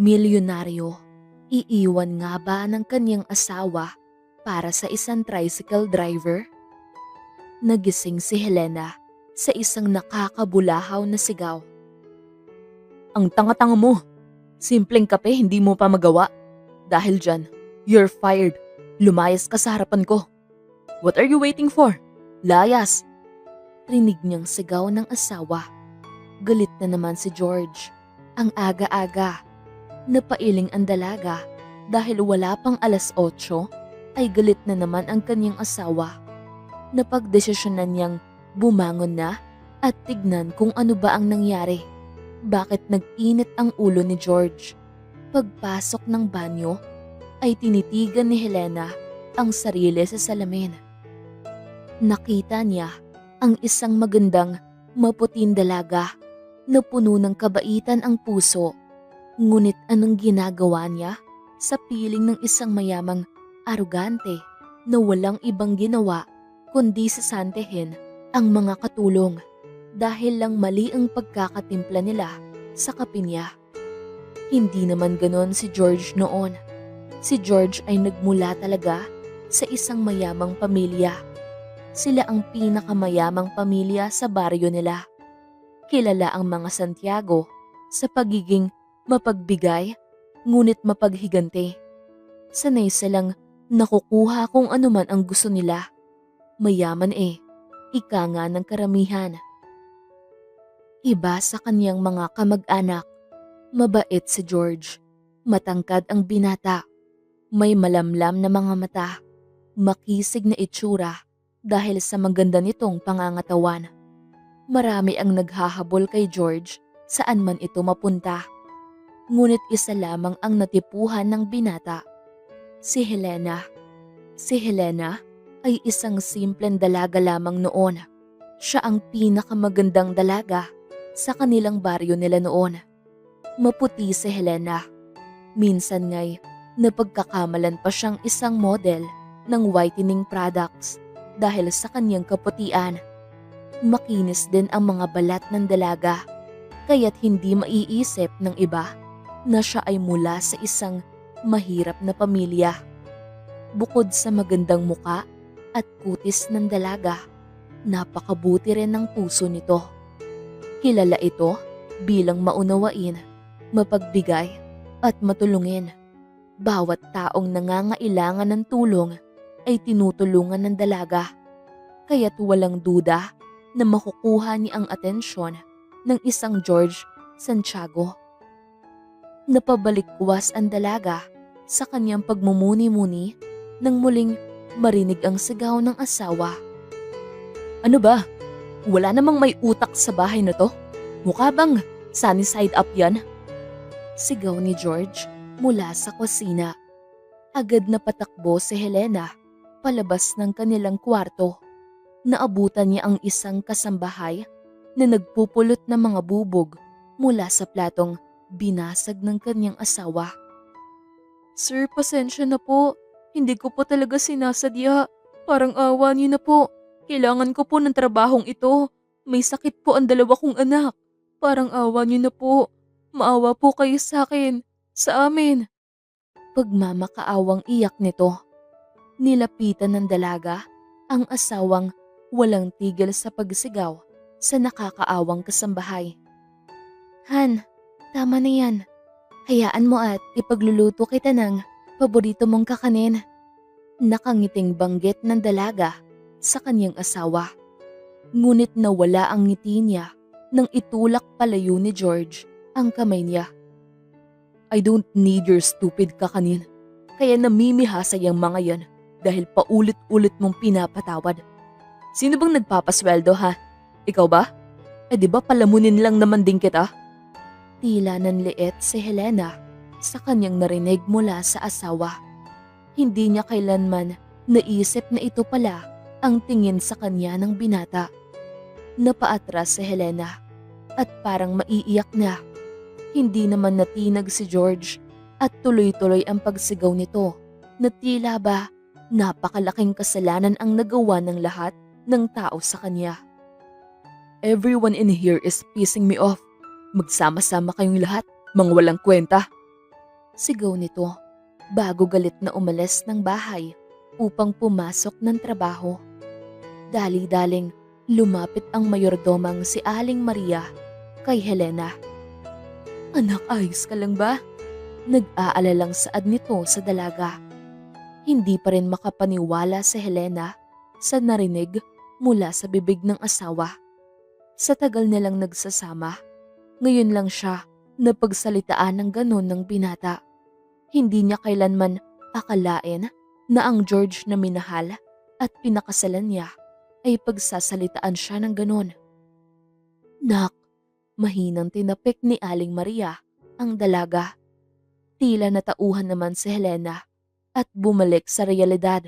Milyonaryo, iiwan nga ba ng kanyang asawa para sa isang tricycle driver? Nagising si Helena sa isang nakakabulahaw na sigaw. Ang tanga-tanga mo! Simpleng kape hindi mo pa magawa. Dahil dyan, you're fired. Lumayas ka sa harapan ko. What are you waiting for? Layas! Rinig niyang sigaw ng asawa. Galit na naman si George. Ang aga-aga. Napailing ang dalaga dahil wala pang 8:00 ay galit na naman ang kanyang asawa. Napagdesisyonan niyang bumangon na at tignan kung ano ba ang nangyari. Bakit nag-init ang ulo ni George? Pagpasok ng banyo ay tinitigan ni Helena ang sarili sa salamin. Nakita niya ang isang magandang maputing dalaga na puno ng kabaitan ang puso. Ngunit anong ginagawa niya sa piling ng isang mayamang arugante na walang ibang ginawa kundi sasantehin ang mga katulong dahil lang mali ang pagkakatimpla nila sa kape niya. Hindi naman ganon si George noon. Si George ay nagmula talaga sa isang mayamang pamilya. Sila ang pinakamayamang pamilya sa baryo nila. Kilala ang mga Santiago sa pagiging mapagbigay ngunit mapaghigante. Sanay silang nakukuha kung anuman ang gusto nila. Mayaman ika nga ng karamihan. Iba sa kanyang mga kamag-anak. Mabait si George. Matangkad ang binata. May malamlam na mga mata. Makisig na itsura dahil sa maganda nitong pangangatawan. Marami ang naghahabol kay George saan man ito mapunta. Ngunit isa lamang ang natipuhan ng binata. Si Helena. Si Helena ay isang simpleng dalaga lamang noon. Siya ang pinakamagandang dalaga sa kanilang baryo nila noon. Maputi si Helena. Minsan nga'y napagkakamalan pa siyang isang model ng whitening products dahil sa kanyang kaputian. Makinis din ang mga balat ng dalaga kaya't hindi maiisip ng iba na siya ay mula sa isang mahirap na pamilya. Bukod sa magandang muka at kutis ng dalaga, napakabuti rin ng puso nito. Kilala ito bilang maunawain, mapagbigay at matulungin. Bawat taong nangangailangan ng tulong ay tinutulungan ng dalaga. Kaya't walang duda na makukuha niya ang atensyon ng isang George Santiago. Napabalikwas ang dalaga sa kanyang pagmumuni-muni nang muling marinig ang sigaw ng asawa. Ano ba? Wala namang may utak sa bahay na to? Mukha bang sunny side up yan? Sigaw ni George mula sa kusina. Agad na patakbo si Helena palabas ng kanilang kwarto. Naabutan niya ang isang kasambahay na nagpupulot ng mga bubog mula sa platong binasag ng kanyang asawa. Sir, pasensya na po. Hindi ko po talaga sinasadya. Parang awa niyo na po. Kailangan ko po ng trabahong ito. May sakit po ang 2 kong anak. Parang awa niyo na po. Maawa po kayo sa akin. Sa amin. Pagmamakaawang iyak nito. Nilapitan ng dalaga ang asawang walang tigil sa pagsigaw sa nakakaawang kasambahay. Han, tama na yan. Hayaan mo at ipagluluto kita ng paborito mong kakanin. Nakangiting banggit ng dalaga sa kanyang asawa. Ngunit nawala ang ngiti niya nang itulak palayo ni George ang kamay niya. I don't need your stupid kakanin. Kaya namimihasay ang mga yan dahil paulit-ulit mong pinapatawad. Sino bang nagpapasweldo ha? Ikaw ba? Di ba palamunin lang naman din kita? Tila nanliit si Helena sa kanyang narinig mula sa asawa. Hindi niya kailanman naisip na ito pala ang tingin sa kanya ng binata. Napaatras si Helena at parang maiiyak na. Hindi naman natinag si George at tuloy-tuloy ang pagsigaw nito na tila ba napakalaking kasalanan ang nagawa ng lahat ng tao sa kanya. Everyone in here is pissing me off. Magsama-sama kayong lahat, mga walang kwenta. Sigaw nito bago galit na umalis ng bahay upang pumasok ng trabaho. Dali-daling lumapit ang mayordomang si Aling Maria kay Helena. Anak, ayos ka lang ba? Nag-aalalang saad nito sa dalaga. Hindi pa rin makapaniwala si Helena sa narinig mula sa bibig ng asawa. Sa tagal nilang nagsasama, ngayon lang siya napagsalitaan ng ganon ng binata. Hindi niya kailanman akalain na ang George na minahal at pinakasalan niya ay pagsasalitaan siya ng ganon. Nak, mahinang tinapik ni Aling Maria ang dalaga. Tila natauhan naman si Helena at bumalik sa realidad.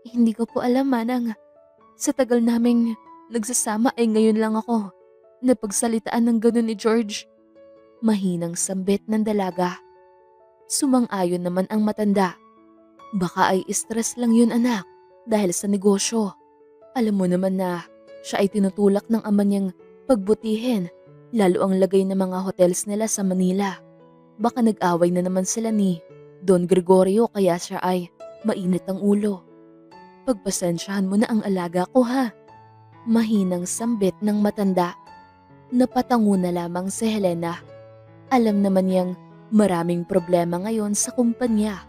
Hindi ko po alam, Manang. Sa tagal naming nagsasama ay ngayon lang ako napagsalitaan ng ganon ni George. Mahinang sambit ng dalaga. Sumang-ayon naman ang matanda. Baka ay stress lang yun, anak, dahil sa negosyo. Alam mo naman na siya ay tinutulak ng ama niyang pagbutihin, lalo ang lagay ng mga hotels nila sa Manila. Baka nag-away na naman sila ni Don Gregorio kaya siya ay mainit ang ulo. Pagpasensyahan mo na ang alaga ko, ha? Mahinang sambit ng matanda. Napatango na lamang si Helena. Alam naman niyang maraming problema ngayon sa kumpanya.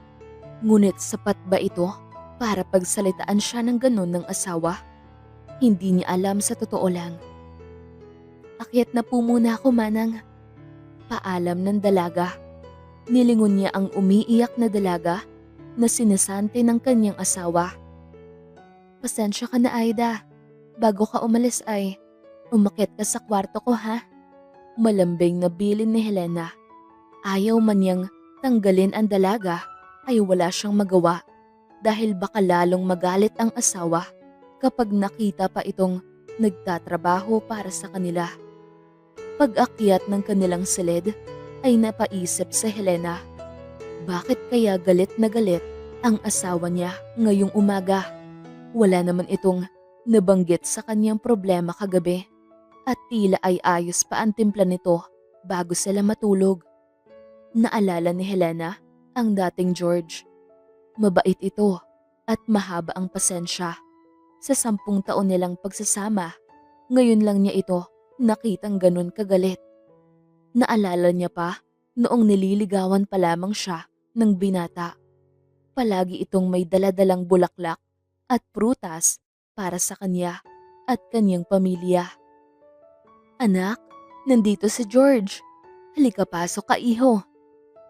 Ngunit sapat ba ito para pagsalitaan siya ng ganon ng asawa? Hindi niya alam sa totoo lang. Akyat na po muna ako, Manang. Paalam ng dalaga. Nilingon niya ang umiiyak na dalaga na sinasante ng kanyang asawa. Pasensya ka na, Aida. Bago ka umalis ay umakyat ka sa kwarto ko, ha? Malambing na bilin ni Helena. Ayaw man niyang tanggalin ang dalaga ay wala siyang magawa dahil baka lalong magalit ang asawa kapag nakita pa itong nagtatrabaho para sa kanila. Pag-akyat ng kanilang silid ay napaisip si Helena. Bakit kaya galit na galit ang asawa niya ngayong umaga? Wala naman itong nabanggit sa kanyang problema kagabi at tila ay ayos pa ang timpla nito bago sila matulog. Naalala ni Helena ang dating George. Mabait ito at mahaba ang pasensya. Sa 10 taon nilang pagsasama, ngayon lang niya ito nakitang ganun kagalit. Naalala niya pa noong nililigawan pa lamang siya ng binata. Palagi itong may daladalang bulaklak at prutas para sa kanya at kanyang pamilya. Anak, nandito si George. Halika, pasok ka, iho.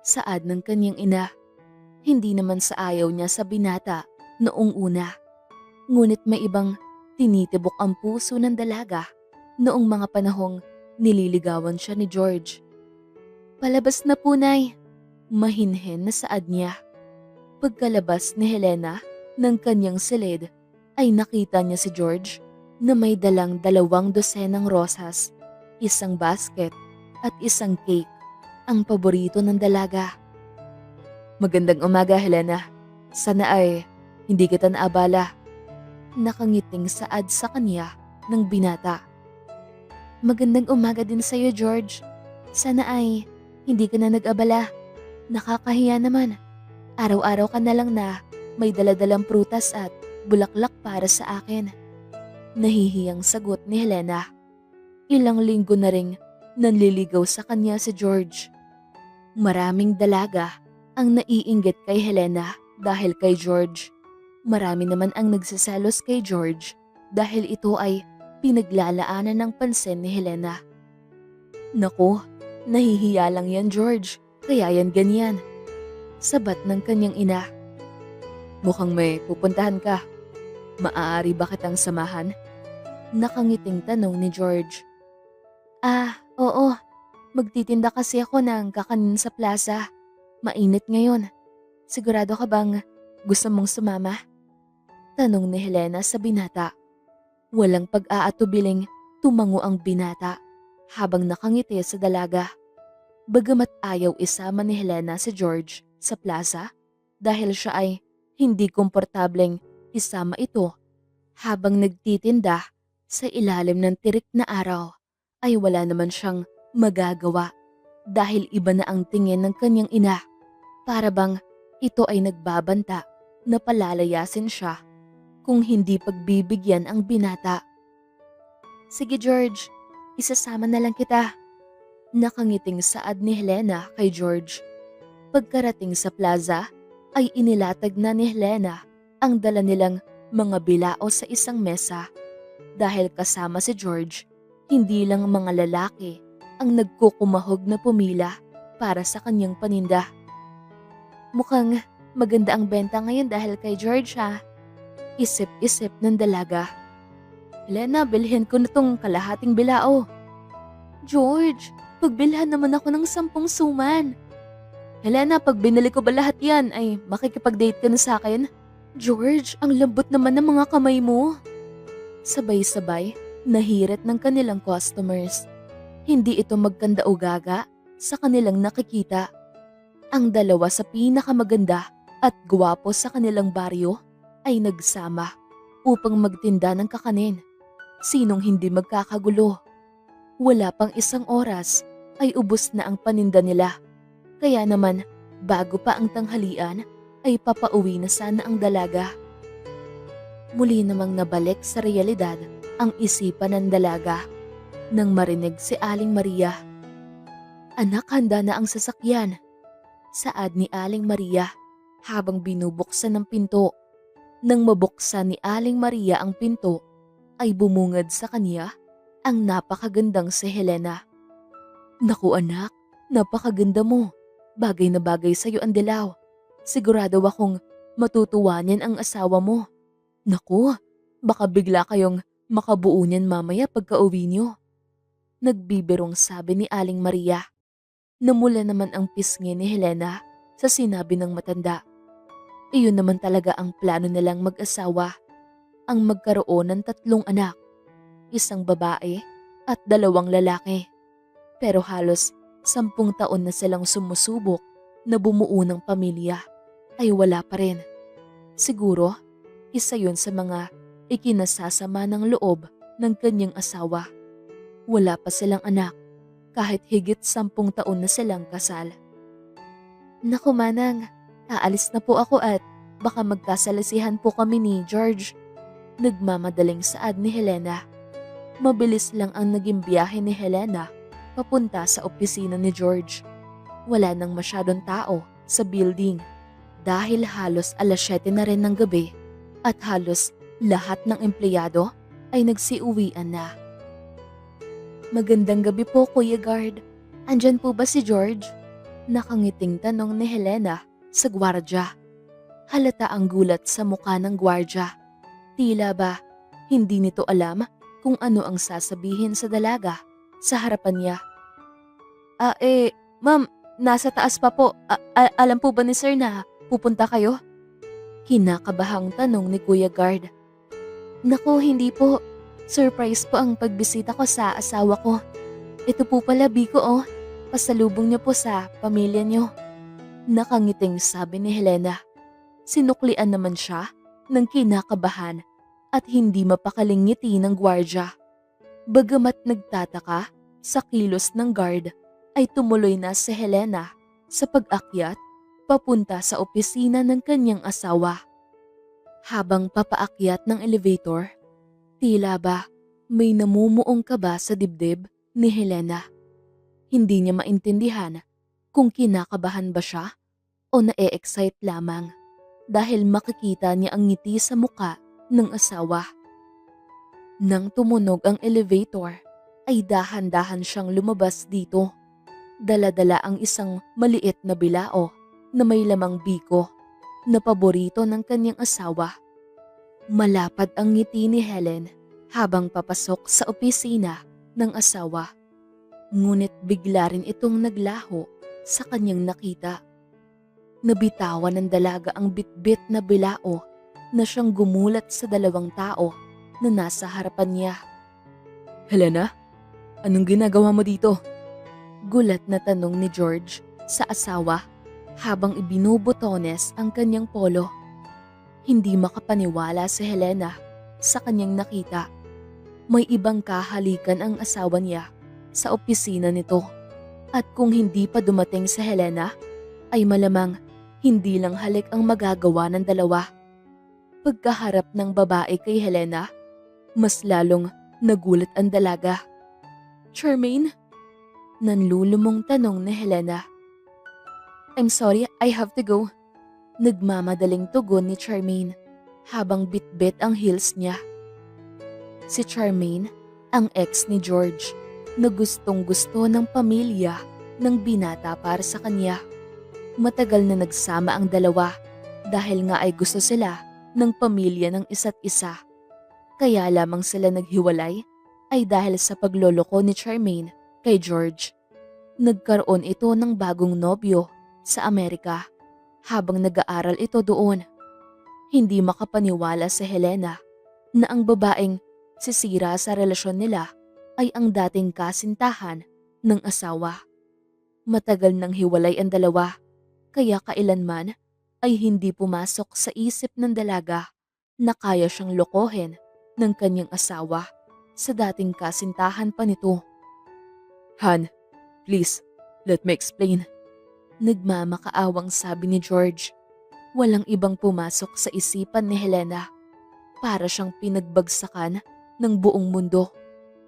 Saad ng kanyang ina. Hindi naman sa ayaw niya sa binata noong una. Ngunit may ibang tinitibok ang puso ng dalaga noong mga panahong nililigawan siya ni George. Palabas na po, Nay. Mahinhin na saad niya. Pagkalabas ni Helena ng kanyang silid ay nakita niya si George na may dalang 2 dosenang rosas, 1 basket at 1 cake, ang paborito ng dalaga. Magandang umaga, Helena. Sana ay hindi kita naabala. Nakangiting saad sa kanya ng binata. Magandang umaga din sa iyo, George. Sana ay hindi ka na nag-abala. Nakakahiya naman. Araw-araw ka na lang na may daladalang prutas at bulaklak para sa akin. Nahihiyang sagot ni Helena. Ilang linggo na ring nanliligaw sa kanya si George. Maraming dalaga ang naiinggit kay Helena dahil kay George. Marami naman ang nagsiselos kay George dahil ito ay pinaglalaanan ng pansin ni Helena. Naku, nahihiya lang yan, George, kaya yan ganyan. Sabat ng kanyang ina. Mukhang may pupuntahan ka. Maaari ba kitang samahan? Nakangiting tanong ni George. Oo. Magtitinda kasi ako ng kakanin sa plaza. Mainit ngayon. Sigurado ka bang gusto mong sumama? Tanong ni Helena sa binata. Walang pag-aatubiling tumango ang binata habang nakangiti sa dalaga. Bagamat ayaw isama ni Helena si George sa plaza dahil siya ay hindi komportableng isama ito habang nagtitinda sa ilalim ng tirik na araw ay wala naman siyang magagawa. dahil iba na ang tingin ng kanyang ina. Para bang ito ay nagbabanta na palalayasin siya kung hindi pagbibigyan ang binata. Sige George, isasama na lang kita. Nakangiting saad ni Helena kay George. Pagkarating sa plaza ay inilatag na ni Helena ang dala nilang mga bilao sa isang mesa. Dahil kasama si George, hindi lang mga lalaki ang nagkukumahog na pumila para sa kanyang paninda. Mukhang maganda ang benta ngayon dahil kay George ha. Isip-isip ng dalaga. Helena, bilhin ko na tong kalahating bilao. George, pagbilhan naman ako ng 10 suman. Helena, pag binili ko ba lahat yan ay makikipag-date ka na sa akin? George, ang lambot naman ng mga kamay mo. Sabay-sabay, nahirit ng kanilang customers. Hindi ito magkanda-ugaga sa kanilang nakikita. Ang dalawa sa pinakamaganda at gwapo sa kanilang baryo ay nagsama upang magtinda ng kakanin. Sinong hindi magkakagulo? Wala pang 1 oras ay ubos na ang paninda nila. Kaya naman, bago pa ang tanghalian, ay papauwi na sana ang dalaga. Muli namang nabalik sa realidad ang isipan ng dalaga nang marinig si Aling Maria. Anak, handa na ang sasakyan. Saad ni Aling Maria habang binubuksan ng pinto. Nang mabuksan ni Aling Maria ang pinto, ay bumungad sa kanya ang napakagandang si Helena. Naku anak, napakaganda mo. Bagay na bagay sa'yo ang dilaw. Sigurado akong matutuwa niyan ang asawa mo. Naku, baka bigla kayong makabuo niyan mamaya pagka-uwi niyo. Nagbibirong sabi ni Aling Maria. Namula naman ang pisngi ni Helena sa sinabi ng matanda. Iyon naman talaga ang plano nilang mag-asawa. Ang magkaroon ng 3 anak, 1 babae at 2 lalaki. Pero halos 10 taon na silang sumusubok na bumuo ng pamilya ay wala pa rin. Siguro, isa yun sa mga ikinasasama ng loob ng kanyang asawa. Wala pa silang anak kahit higit 10 taon na silang kasal. Naku manang, aalis na po ako at baka magkasalasihan po kami ni George. Nagmamadaling saad ni Helena. Mabilis lang ang naging biyahe ni Helena papunta sa opisina ni George. Wala nang masyadong tao sa building dahil halos 7:00 na rin ng gabi at halos lahat ng empleyado ay nagsiuwian na. Magandang gabi po, Kuya Guard. Andyan po ba si George? Nakangiting tanong ni Helena sa gwardya. Halata ang gulat sa mukha ng gwardya. Tila ba hindi nito alam kung ano ang sasabihin sa dalaga sa harapan niya. Ma'am, nasa taas pa po. Alam po ba ni sir na pupunta kayo? Kinakabahang tanong ni Kuya Guard. Naku, hindi po. Surprise po ang pagbisita ko sa asawa ko. Ito po pala, Biko oh. Pasalubong niyo po sa pamilya niyo. Nakangiting sabi ni Helena. Sinuklian naman siya ng kinakabahan at hindi mapakaling ngiti ng gwardya. Bagamat nagtataka sa kilos ng guard, ay tumuloy na si Helena sa pag-akyat papunta sa opisina ng kanyang asawa. Habang papaakyat ng elevator, tila ba may namumuong kaba sa dibdib ni Helena. Hindi niya maintindihan kung kinakabahan ba siya o na-e-excite lamang dahil makikita niya ang ngiti sa muka ng asawa. Nang tumunog ang elevator, ay dahan-dahan siyang lumabas dito. Dala-dala ang isang maliit na bilao na may lamang biko na paborito ng kanyang asawa. Malapad ang ngiti ni Helen habang papasok sa opisina ng asawa. Ngunit bigla rin itong naglaho sa kanyang nakita. Nabitawan ng dalaga ang bitbit na bilao na siyang gumulat sa 2 tao na nasa harapan niya. Helena, anong ginagawa mo dito? Gulat na tanong ni George sa asawa habang ibinubutones ang kanyang polo. Hindi makapaniwala si Helena sa kanyang nakita. May ibang kahalikan ang asawa niya sa opisina nito At kung hindi pa dumating sa Helena, ay malamang hindi lang halik ang magagawa ng dalawa. Pagkaharap ng babae kay Helena, mas lalong nagulat ang dalaga. "Charmaine?" Nanlulumong tanong ni Helena. "I'm sorry, I have to go." Nagmamadaling tugon ni Charmaine habang bitbit ang heels niya. Si Charmaine, ang ex ni George, na gustong-gusto ng pamilya ng binata para sa kanya. Matagal na nagsama ang dalawa dahil nga ay gusto sila ng pamilya ng isa't isa. Kaya lamang sila naghiwalay ay dahil sa pagloloko ni Charmaine kay George. Nagkaroon ito ng bagong nobyo sa Amerika habang nag-aaral ito doon. Hindi makapaniwala si Helena na ang babaeng sisira sa relasyon nila ay ang dating kasintahan ng asawa. Matagal nang hiwalay ang dalawa, kaya kailanman ay hindi pumasok sa isip ng dalaga na kaya siyang lokohin ng kanyang asawa sa dating kasintahan pa nito. "Han, please, let me explain." Nagmamakaawang sabi ni George. Walang ibang pumasok sa isipan ni Helena. Para siyang pinagbagsakan ng buong mundo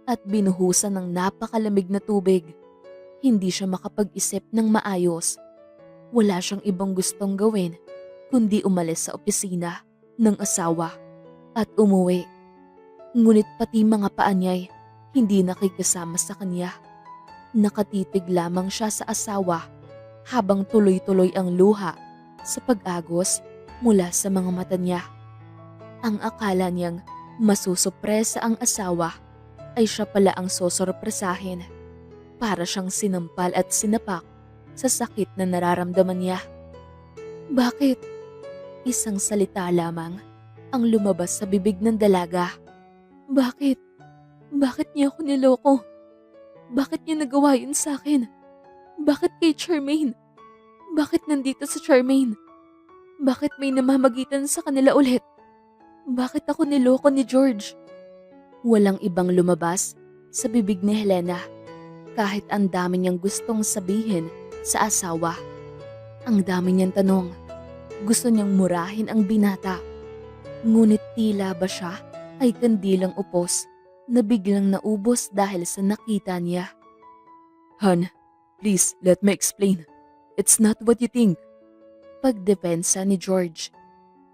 at binuhusan ng napakalamig na tubig. Hindi siya makapag-isip ng maayos. Wala siyang ibang gustong gawin kundi umalis sa opisina ng asawa at umuwi. Ngunit pati mga paa niya'y hindi nakikisama sa kanya. Nakatitig lamang siya sa asawa habang tuloy-tuloy ang luha sa pag-agos mula sa mga mata niya. Ang akala niyang masusupresa ang asawa ay siya pala ang sosorpresahin. Para siyang sinampal at sinapak sa sakit na nararamdaman niya. "Bakit?" Isang salita lamang ang lumabas sa bibig ng dalaga. "Bakit? Bakit niya ako niloko? Bakit niya nagawa yun sa akin? Bakit kay Charmaine? Bakit nandito si Charmaine? Bakit may namamagitan sa kanila ulit? Bakit ako niloko ni George?" Walang ibang lumabas sa bibig ni Helena kahit ang dami niyang gustong sabihin sa asawa. Ang dami niyang tanong. Gusto niyang murahin ang binata. Ngunit tila ba siya ay kandilang upos na biglang naubos dahil sa nakita niya. "Han, please let me explain. It's not what you think." Pagdepensa ni George.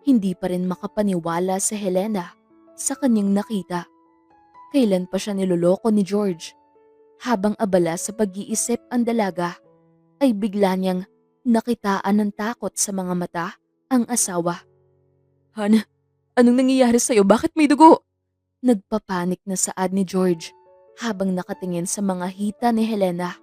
Hindi pa rin makapaniwala si Helena sa kanyang nakita. Kailan pa siya niloloko ni George? Habang abala sa pag-iisip ang dalaga, ay bigla niyang nakitaan ng takot sa mga mata ang asawa. "Han, anong nangyayari sa'yo? Bakit may dugo?" Nagpapanik na saad ni George habang nakatingin sa mga hita ni Helena.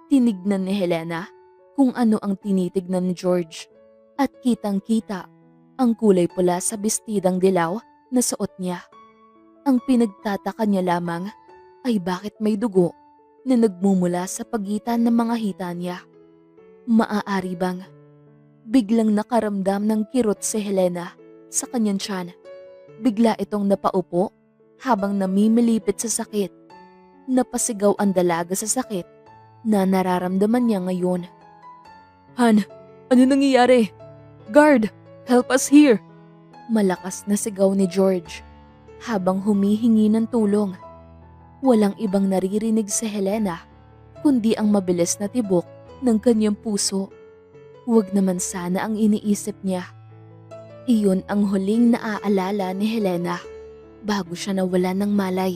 Tinignan ni Helena kung ano ang tinitignan ni George at kitang-kita ang kulay pula sa bestidang dilaw na suot niya. Ang pinagtataka niya lamang ay bakit may dugo na nagmumula sa pagitan ng mga hita niya. Maaari bang biglang nakaramdam ng kirot si Helena sa kanyang tiyan? Bigla itong napaupo habang namimilipit sa sakit. Napasigaw ang dalaga sa sakit na nararamdaman niya ngayon. "Han, ano nangyayari? Guard, help us here!" Malakas na sigaw ni George habang humihingi ng tulong. Walang ibang naririnig si Helena kundi ang mabilis na tibok ng kanyang puso. Huwag naman sana ang iniisip niya. Iyon ang huling naaalala ni Helena bago siya nawala ng malay.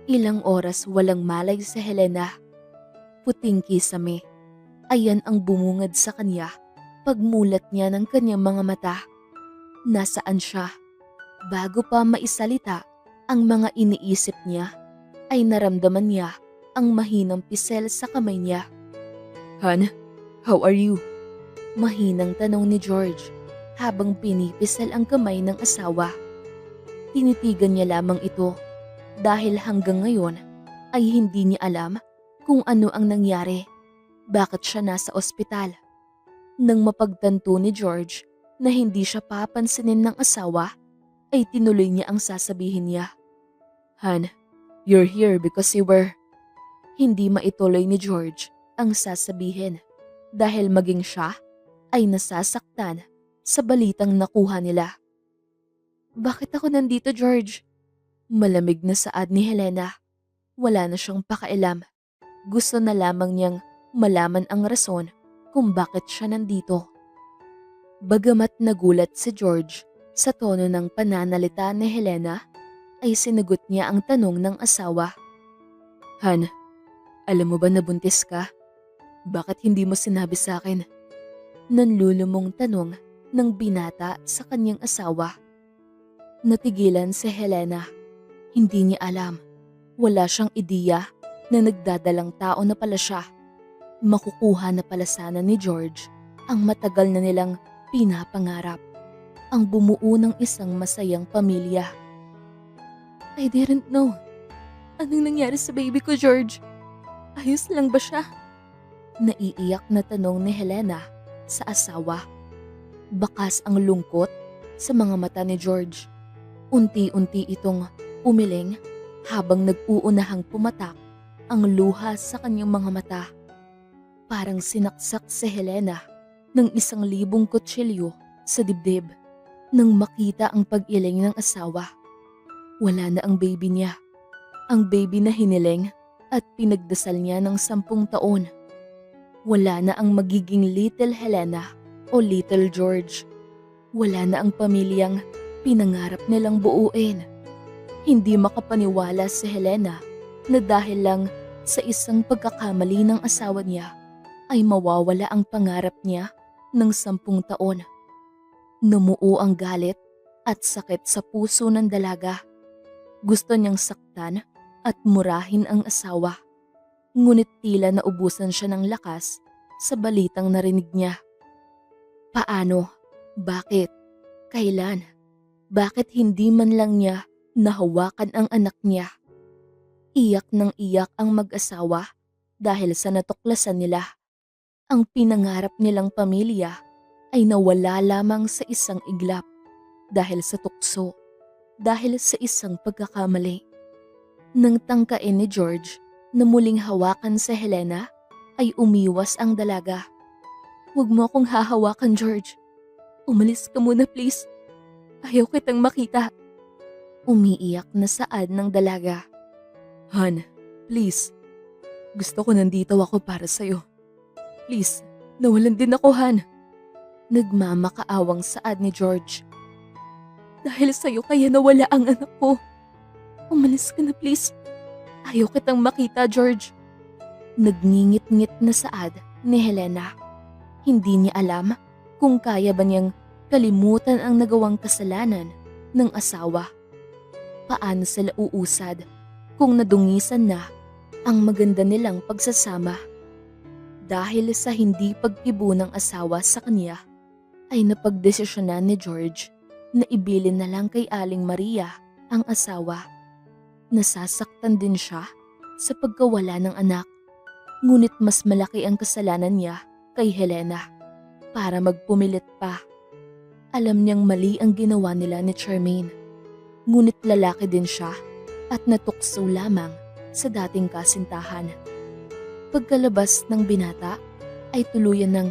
Ilang oras walang malay si Helena. Puting kisame. Ayan ang bumungad sa kanya pagmulat niya ng kanyang mga mata. Nasaan siya? Bago pa maisalita ang mga iniisip niya, ay naramdaman niya ang mahinang pisel sa kamay niya. "Han, how are you?" Mahinang tanong ni George habang pinipisel ang kamay ng asawa. Tinitigan niya lamang ito dahil hanggang ngayon ay hindi niya alam kung ano ang nangyari. Bakit siya nasa ospital? Nang mapagtanto ni George na hindi siya papansinin ng asawa, ay tinuloy niya ang sasabihin niya. "Han, you're here because you were..." Hindi maituloy ni George ang sasabihin dahil maging siya ay nasasaktan sa balitang nakuha nila. Bakit ako nandito, George? Malamig na saad ni Helena. Wala na siyang pakailam. Gusto na lamang niyang malaman ang rason kung bakit siya nandito. Bagamat nagulat si George sa tono ng pananalita ni Helena, ay sinagot niya ang tanong ng asawa. Han, alam mo ba na buntis ka? Bakit hindi mo sinabi sa akin? Nanlulumong tanong ng binata sa kanyang asawa. Natigilan si Helena. Hindi niya alam. Wala siyang ideya na nagdadalang tao na pala siya. Makukuha na pala sana ni George ang matagal na nilang pinapangarap. Ang bumuo ng isang masayang pamilya. I didn't know. Anong nangyari sa baby ko, George? Ayos lang ba siya? Naiiyak na tanong ni Helena sa asawa. Bakas ang lungkot sa mga mata ni George. Unti-unti itong umiling habang nag-uunahang pumatak ang luha sa kanyang mga mata. Parang sinaksak si Helena ng 1,000 kutsilyo sa dibdib nang makita ang pag-iling ng asawa. Wala na ang baby niya. Ang baby na hiniling at pinagdasal niya ng 10 taon. Wala na ang magiging Little Helena o Little George. Wala na ang pamilyang pinangarap nilang buuin. Hindi makapaniwala si Helena na dahil lang sa isang pagkakamali ng asawa niya ay mawawala ang pangarap niya ng 10 taon. Namuo ang galit at sakit sa puso ng dalaga. Gusto niyang saktan at murahin ang asawa. Ngunit tila naubusan siya ng lakas sa balitang narinig niya. Paano? Bakit? Kailan? Bakit hindi man lang niya nahawakan ang anak niya? Iyak ng iyak ang mag-asawa dahil sa natuklasan nila. Ang pinangarap nilang pamilya ay nawala lamang sa isang iglap dahil sa tukso, dahil sa isang pagkakamali. Nang tangkain ni George na muling hawakan si Helena, ay umiwas ang dalaga. Huwag mo akong hahawakan, George. Umalis ka muna, please. Ayaw kitang makita. Umiiyak na saad ng dalaga. Han, please. Gusto ko nandito ako para sa'yo. Please, nawalan din ako, Han. Nagmamakaawang saad ni George. Dahil sa'yo kaya nawala ang anak ko. Umalis ka na, please. Ayaw kitang makita, George. Nagngingit-ngit na saad ni Helena. Hindi niya alam kung kaya ba niyang kalimutan ang nagawang kasalanan ng asawa. Paano sila uusad kung nadungisan na ang maganda nilang pagsasama? Dahil sa hindi pag-ibo ng asawa sa kanya, ay napagdesisyonan ni George na ibilin na lang kay Aling Maria ang asawa. Nasasaktan din siya sa pagkawala ng anak, ngunit mas malaki ang kasalanan niya kay Helena para magpumilit pa. Alam niyang mali ang ginawa nila ni Charmaine, ngunit lalaki din siya at natukso lamang sa dating kasintahan. Pagkalabas ng binata ay tuluyan ng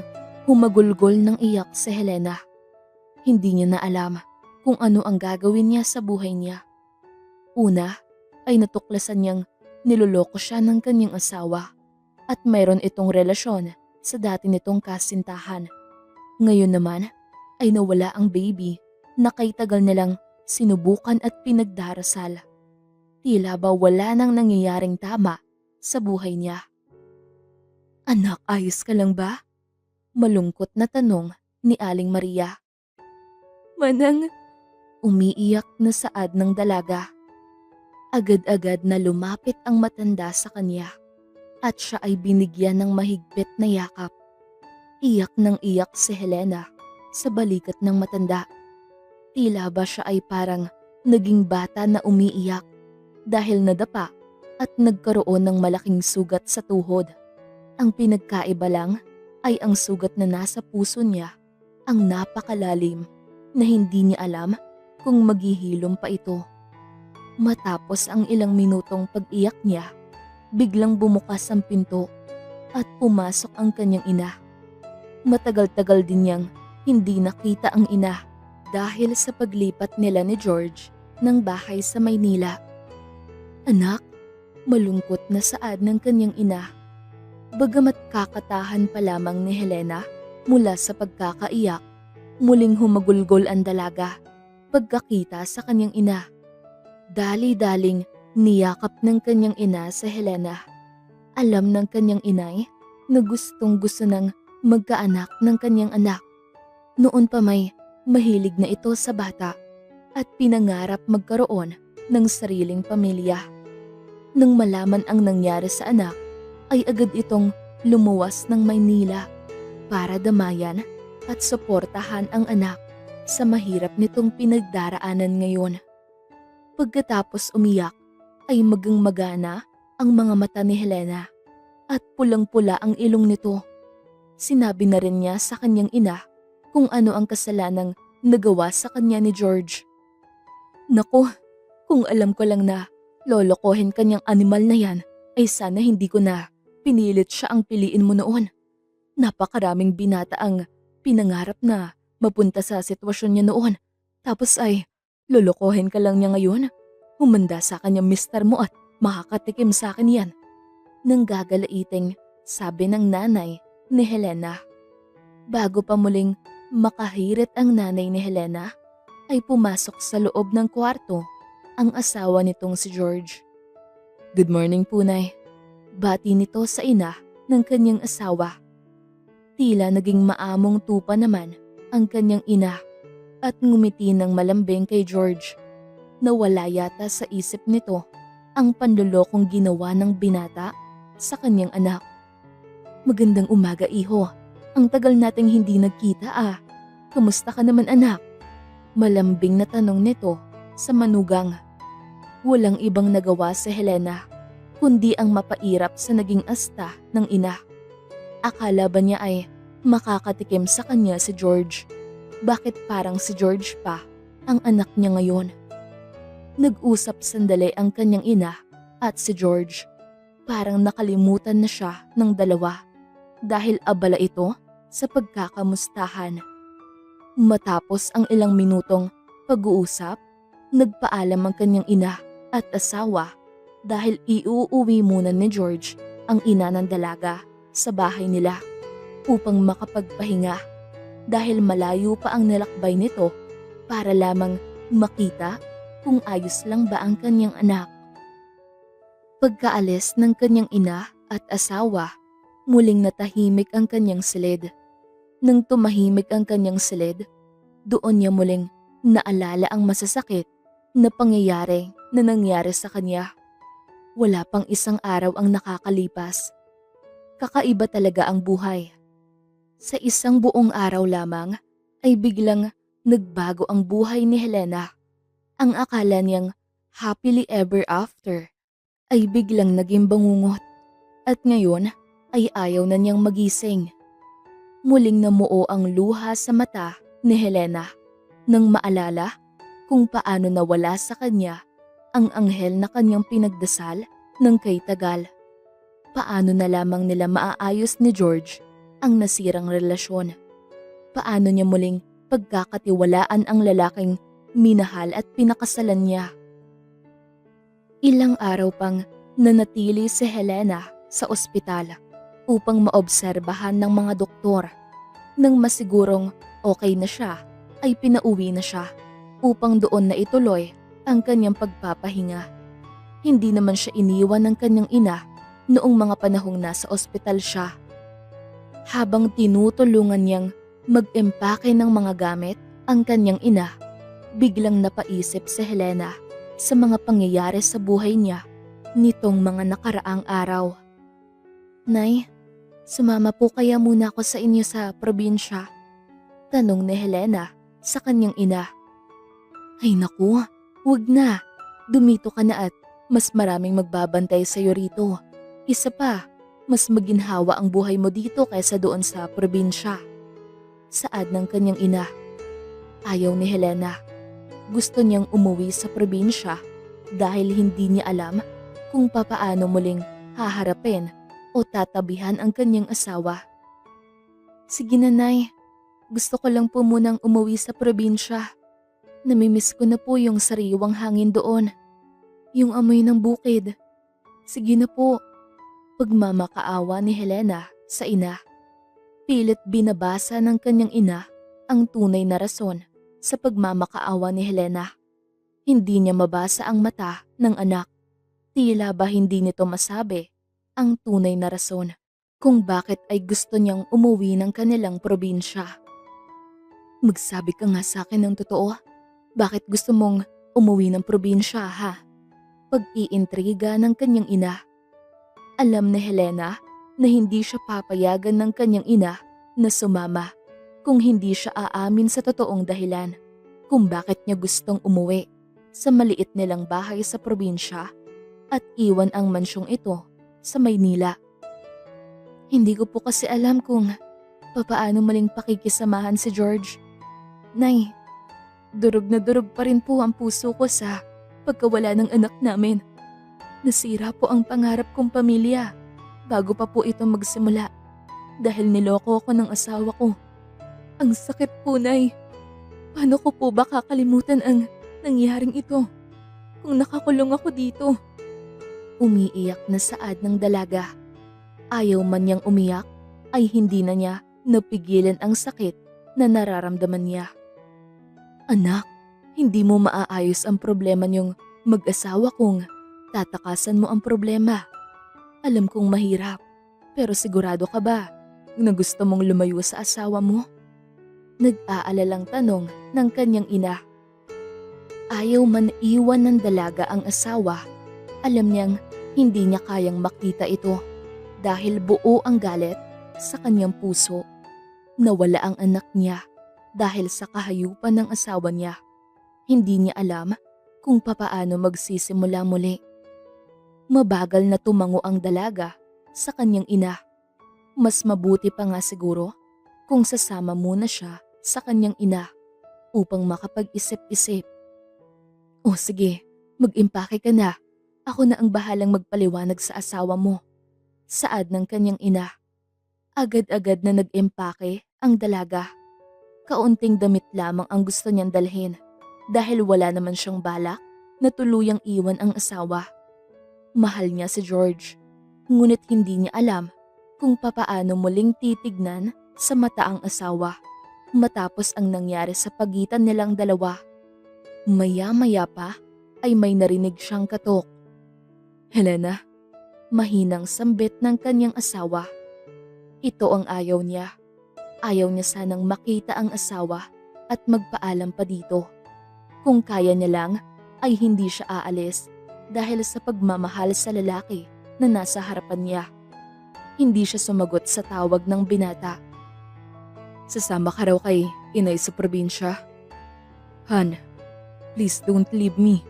humagulgol ng iyak si Helena. Hindi niya na alam kung ano ang gagawin niya sa buhay niya. Una ay natuklasan niyang niloloko siya ng kanyang asawa at mayroon itong relasyon sa dati nitong kasintahan. Ngayon naman ay nawala ang baby na kay tagal nilang sinubukan at pinagdarasal. Tila ba wala nang nangyayaring tama sa buhay niya. Anak, ayos ka lang ba? Malungkot na tanong ni Aling Maria. Manang, umiiyak na saad ng dalaga. Agad-agad na lumapit ang matanda sa kanya at siya ay binigyan ng mahigpit na yakap. Iyak ng iyak si Helena sa balikat ng matanda. Tila ba siya ay parang naging bata na umiiyak dahil nadapa at nagkaroon ng malaking sugat sa tuhod. Ang pinagkaiba lang ay ang sugat na nasa puso niya ang napakalalim na hindi niya alam kung maghihilom pa ito. Matapos ang ilang minutong pag-iyak niya, biglang bumukas ang pinto at pumasok ang kanyang ina. Matagal-tagal din niyang hindi nakita ang ina dahil sa paglipat nila ni George ng bahay sa Maynila. Anak, malungkot na saad ng kanyang ina. Bagamat kakatahan pa lamang ni Helena mula sa pagkakaiyak, muling humagulgol ang dalaga pagkakita sa kanyang ina. Dali-daling niyakap ng kanyang ina sa Helena. Alam ng kanyang inay na gustong gusto ng magkaanak ng kanyang anak. Noon pa may mahilig na ito sa bata at pinangarap magkaroon ng sariling pamilya. Nang malaman ang nangyari sa anak, ay agad itong lumuwas ng Maynila para damayan at suportahan ang anak sa mahirap nitong pinagdaraanan ngayon. Pagkatapos umiyak ay magang-magana ang mga mata ni Helena at pulang-pula ang ilong nito. Sinabi na rin niya sa kanyang ina kung ano ang kasalanang nagawa sa kanya ni George. Naku, kung alam ko lang na lolokohin kanyang animal na yan, ay sana hindi ko na pinilit siya ang piliin mo noon. Napakaraming binata ang pinangarap na mapunta sa sitwasyon niya noon. Tapos ay lolokohin ka lang niya ngayon. Humanda sa kanyang mister mo at makakatikim sa akin yan. Nang gagalaiting sabi ng nanay ni Helena. Bago pa muling makahirit ang nanay ni Helena, ay pumasok sa loob ng kwarto ang asawa nitong si George. Good morning po, Nay. Bati nito sa ina ng kanyang asawa. Tila naging maamong tupa naman ang kanyang ina at ngumiti ng malambing kay George. Nawala yata sa isip nito ang panlulokong ginawa ng binata sa kanyang anak. Magandang umaga, iho. Ang tagal nating hindi nagkita ah. Kamusta ka naman, anak? Malambing na tanong nito sa manugang. Walang ibang nagawa si Helena kundi ang mapairap sa naging asta ng ina. Akala ba niya ay makakatikim sa kanya si George? Bakit parang si George pa ang anak niya ngayon? Nag-usap sandali ang kanyang ina at si George. Parang nakalimutan na siya ng dalawa dahil abala ito sa pagkakamustahan. Matapos ang ilang minutong pag-uusap, nagpaalam ang kanyang ina at asawa dahil iuuwi muna ni George ang ina ng dalaga sa bahay nila upang makapagpahinga dahil malayo pa ang nilakbay nito para lamang makita kung ayos lang ba ang kanyang anak. Pagkaalis ng kanyang ina at asawa, muling natahimik ang kanyang silid. Nang tumahimik ang kanyang silid, doon niya muling naalala ang masasakit na pangyayari na nangyari sa kanya. Wala pang isang araw ang nakakalipas. Kakaiba talaga ang buhay. Sa isang buong araw lamang ay biglang nagbago ang buhay ni Helena. Ang akala niyang happily ever after ay biglang naging bangungot at ngayon ay ayaw na niyang magising. Muling namuo ang luha sa mata ni Helena nang maalala kung paano nawala sa kanya ang anghel na kanyang pinagdasal ng kay tagal. Paano na lamang nila maaayos ni George ang nasirang relasyon? Paano niya muling pagkakatiwalaan ang lalaking minahal at pinakasalan niya? Ilang araw pang nanatili si Helena sa ospital upang maobserbahan ng mga doktor. Nang masigurong okay na siya, ay pinauwi na siya upang doon na ituloy ang kanyang pagpapahinga. Hindi naman siya iniwan ng kanyang ina noong mga panahong nasa ospital siya. Habang tinutulungan niyang mag-empake ng mga gamit ang kanyang ina, biglang napaisip si Helena sa mga pangyayari sa buhay niya nitong mga nakaraang araw. Nay, sumama po kaya muna ako sa inyo sa probinsya? Tanong ni Helena sa kanyang ina. Ay naku, wag na. Dumito ka na at mas maraming magbabantay sa'yo rito. Isa pa, mas maginhawa ang buhay mo dito kaysa doon sa probinsya. Saad ng kanyang ina. Ayaw ni Helena. Gusto niyang umuwi sa probinsya dahil hindi niya alam kung papaano muling haharapin o tatabihan ang kanyang asawa. Sige na, Nay. Gusto ko lang po munang umuwi sa probinsya. Namimiss ko na po yung sariwang hangin doon. Yung amoy ng bukid. Sige na po. Pagmamakaawa ni Helena sa ina. Pilit binabasa ng kanyang ina ang tunay na rason sa pagmamakaawa ni Helena. Hindi niya mabasa ang mata ng anak. Tila ba hindi nito masabi ang tunay na rason kung bakit ay gusto niyang umuwi ng kanilang probinsya. Magsabi ka nga sa akin ng totoo. Bakit gusto mong umuwi ng probinsya, ha? Pag-iintriga ng kanyang ina. Alam ni Helena na hindi siya papayagan ng kanyang ina na sumama kung hindi siya aamin sa totoong dahilan kung bakit niya gustong umuwi sa maliit nilang bahay sa probinsya at iwan ang mansyong ito sa Maynila. Hindi ko po kasi alam kung papaano maling pakikisamahan si George. Nay, durog na durog pa rin po ang puso ko sa pagkawala ng anak namin. Nasira po ang pangarap kong pamilya bago pa po ito magsimula dahil niloko ko ng asawa ko. Ang sakit po, Nay. Paano ko po ba kakalimutan ang nangyaring ito kung nakakulong ako dito? Umiiyak na saad ng dalaga. Ayaw man niyang umiyak ay hindi na niya napigilan ang sakit na nararamdaman niya. Anak, hindi mo maaayos ang problema niyong mag-asawa kung tatakasan mo ang problema. Alam kong mahirap, pero sigurado ka ba na gusto mong lumayo sa asawa mo? Nag-aalalang tanong ng kanyang ina. Ayaw man iwan ng dalaga ang asawa, alam niyang hindi niya kayang makita ito dahil buo ang galit sa kanyang puso. Nawala ang anak niya dahil sa kahayupan ng asawa niya. Hindi niya alam kung papaano magsisimula muli. Mabagal na tumango ang dalaga sa kanyang ina. Mas mabuti pa nga siguro kung sasama muna siya sa kanyang ina upang makapag-isip-isip. O sige, mag-impake ka na. Ako na ang bahalang magpaliwanag sa asawa mo. Saad ng kanyang ina. Agad-agad na nag-impake ang dalaga. Kaunting damit lamang ang gusto niyang dalhin dahil wala naman siyang balak na tuluyang iwan ang asawa. Mahal niya si George, ngunit hindi niya alam kung papaano muling titignan sa mata ang asawa matapos ang nangyari sa pagitan nilang dalawa. Maya-maya pa ay may narinig siyang katok. Helena, mahinang sambit ng kanyang asawa. Ito ang ayaw niya. Ayaw niya sanang makita ang asawa at magpaalam pa dito. Kung kaya niya lang ay hindi siya aalis dahil sa pagmamahal sa lalaki na nasa harapan niya. Hindi siya sumagot sa tawag ng binata. Sasama ka raw kay inay sa probinsya? Han, please don't leave me.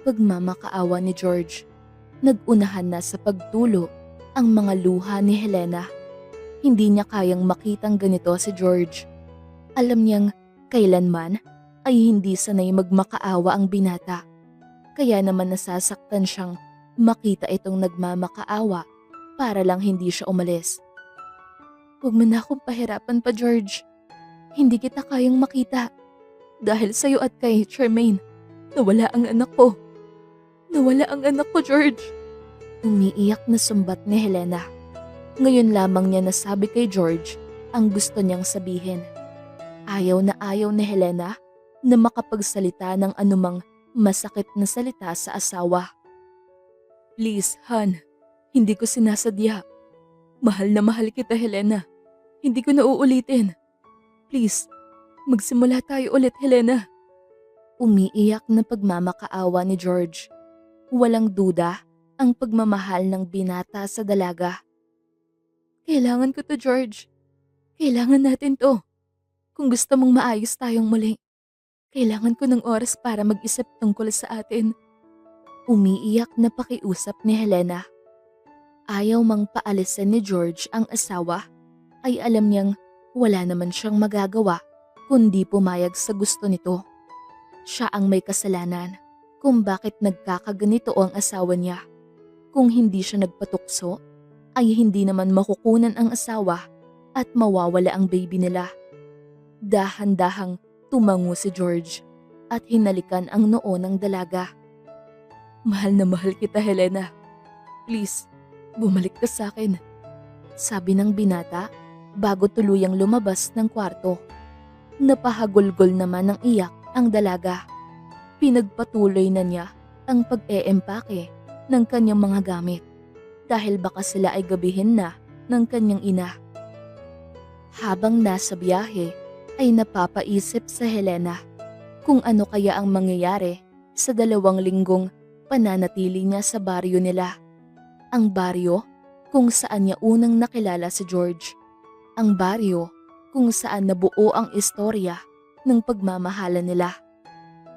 Pagmamakaawa ni George. Nag-unahan na sa pagtulo ang mga luha ni Helena. Hindi niya kayang makitang ganito si George. Alam niyang kailanman ay hindi sanay magmakaawa ang binata. Kaya naman nasasaktan siyang makita itong nagmamakaawa para lang hindi siya umalis. Huwag mo na akong pahirapan pa, George. Hindi kita kayang makita. Dahil sa'yo at kay Charmaine, nawala ang anak ko. Nawala ang anak ko, George. Umiiyak na sumbat ni Helena. Ngayon lamang niya nasabi kay George ang gusto niyang sabihin. Ayaw na ayaw ni Helena na makapagsalita ng anumang masakit na salita sa asawa. Please, Han. Hindi ko sinasadya. Mahal na mahal kita, Helena. Hindi ko na uulitin. Please, magsimula tayo ulit, Helena. Umiiyak na pagmamakaawa ni George. Walang duda ang pagmamahal ng binata sa dalaga. Kailangan ko to, George. Kailangan natin to. Kung gusto mong maayos tayong muli, kailangan ko ng oras para mag-isip tungkol sa atin. Umiiyak na pakiusap ni Helena. Ayaw mang paalisin ni George ang asawa, ay alam niyang wala naman siyang magagawa kundi pumayag sa gusto nito. Siya ang may kasalanan kung bakit nagkakaganito ang asawa niya. Kung hindi siya nagpatukso, ay hindi naman makukunan ang asawa at mawawala ang baby nila. Dahan-dahang tumango si George at hinalikan ang noo ng dalaga. Mahal na mahal kita, Helena. Please, bumalik ka sa akin, sabi ng binata bago tuluyang lumabas ng kwarto. Napahagulgol naman ng iyak ang dalaga. Pinagpatuloy na niya ang pag-eempake ng kanyang mga gamit dahil baka sila ay gabihin na ng kanyang ina. Habang nasa biyahe ay napapaisip sa Helena kung ano kaya ang mangyayari sa 2 linggong pananatili niya sa baryo nila. Ang baryo kung saan niya unang nakilala si George. Ang baryo kung saan nabuo ang istorya ng pagmamahalan nila.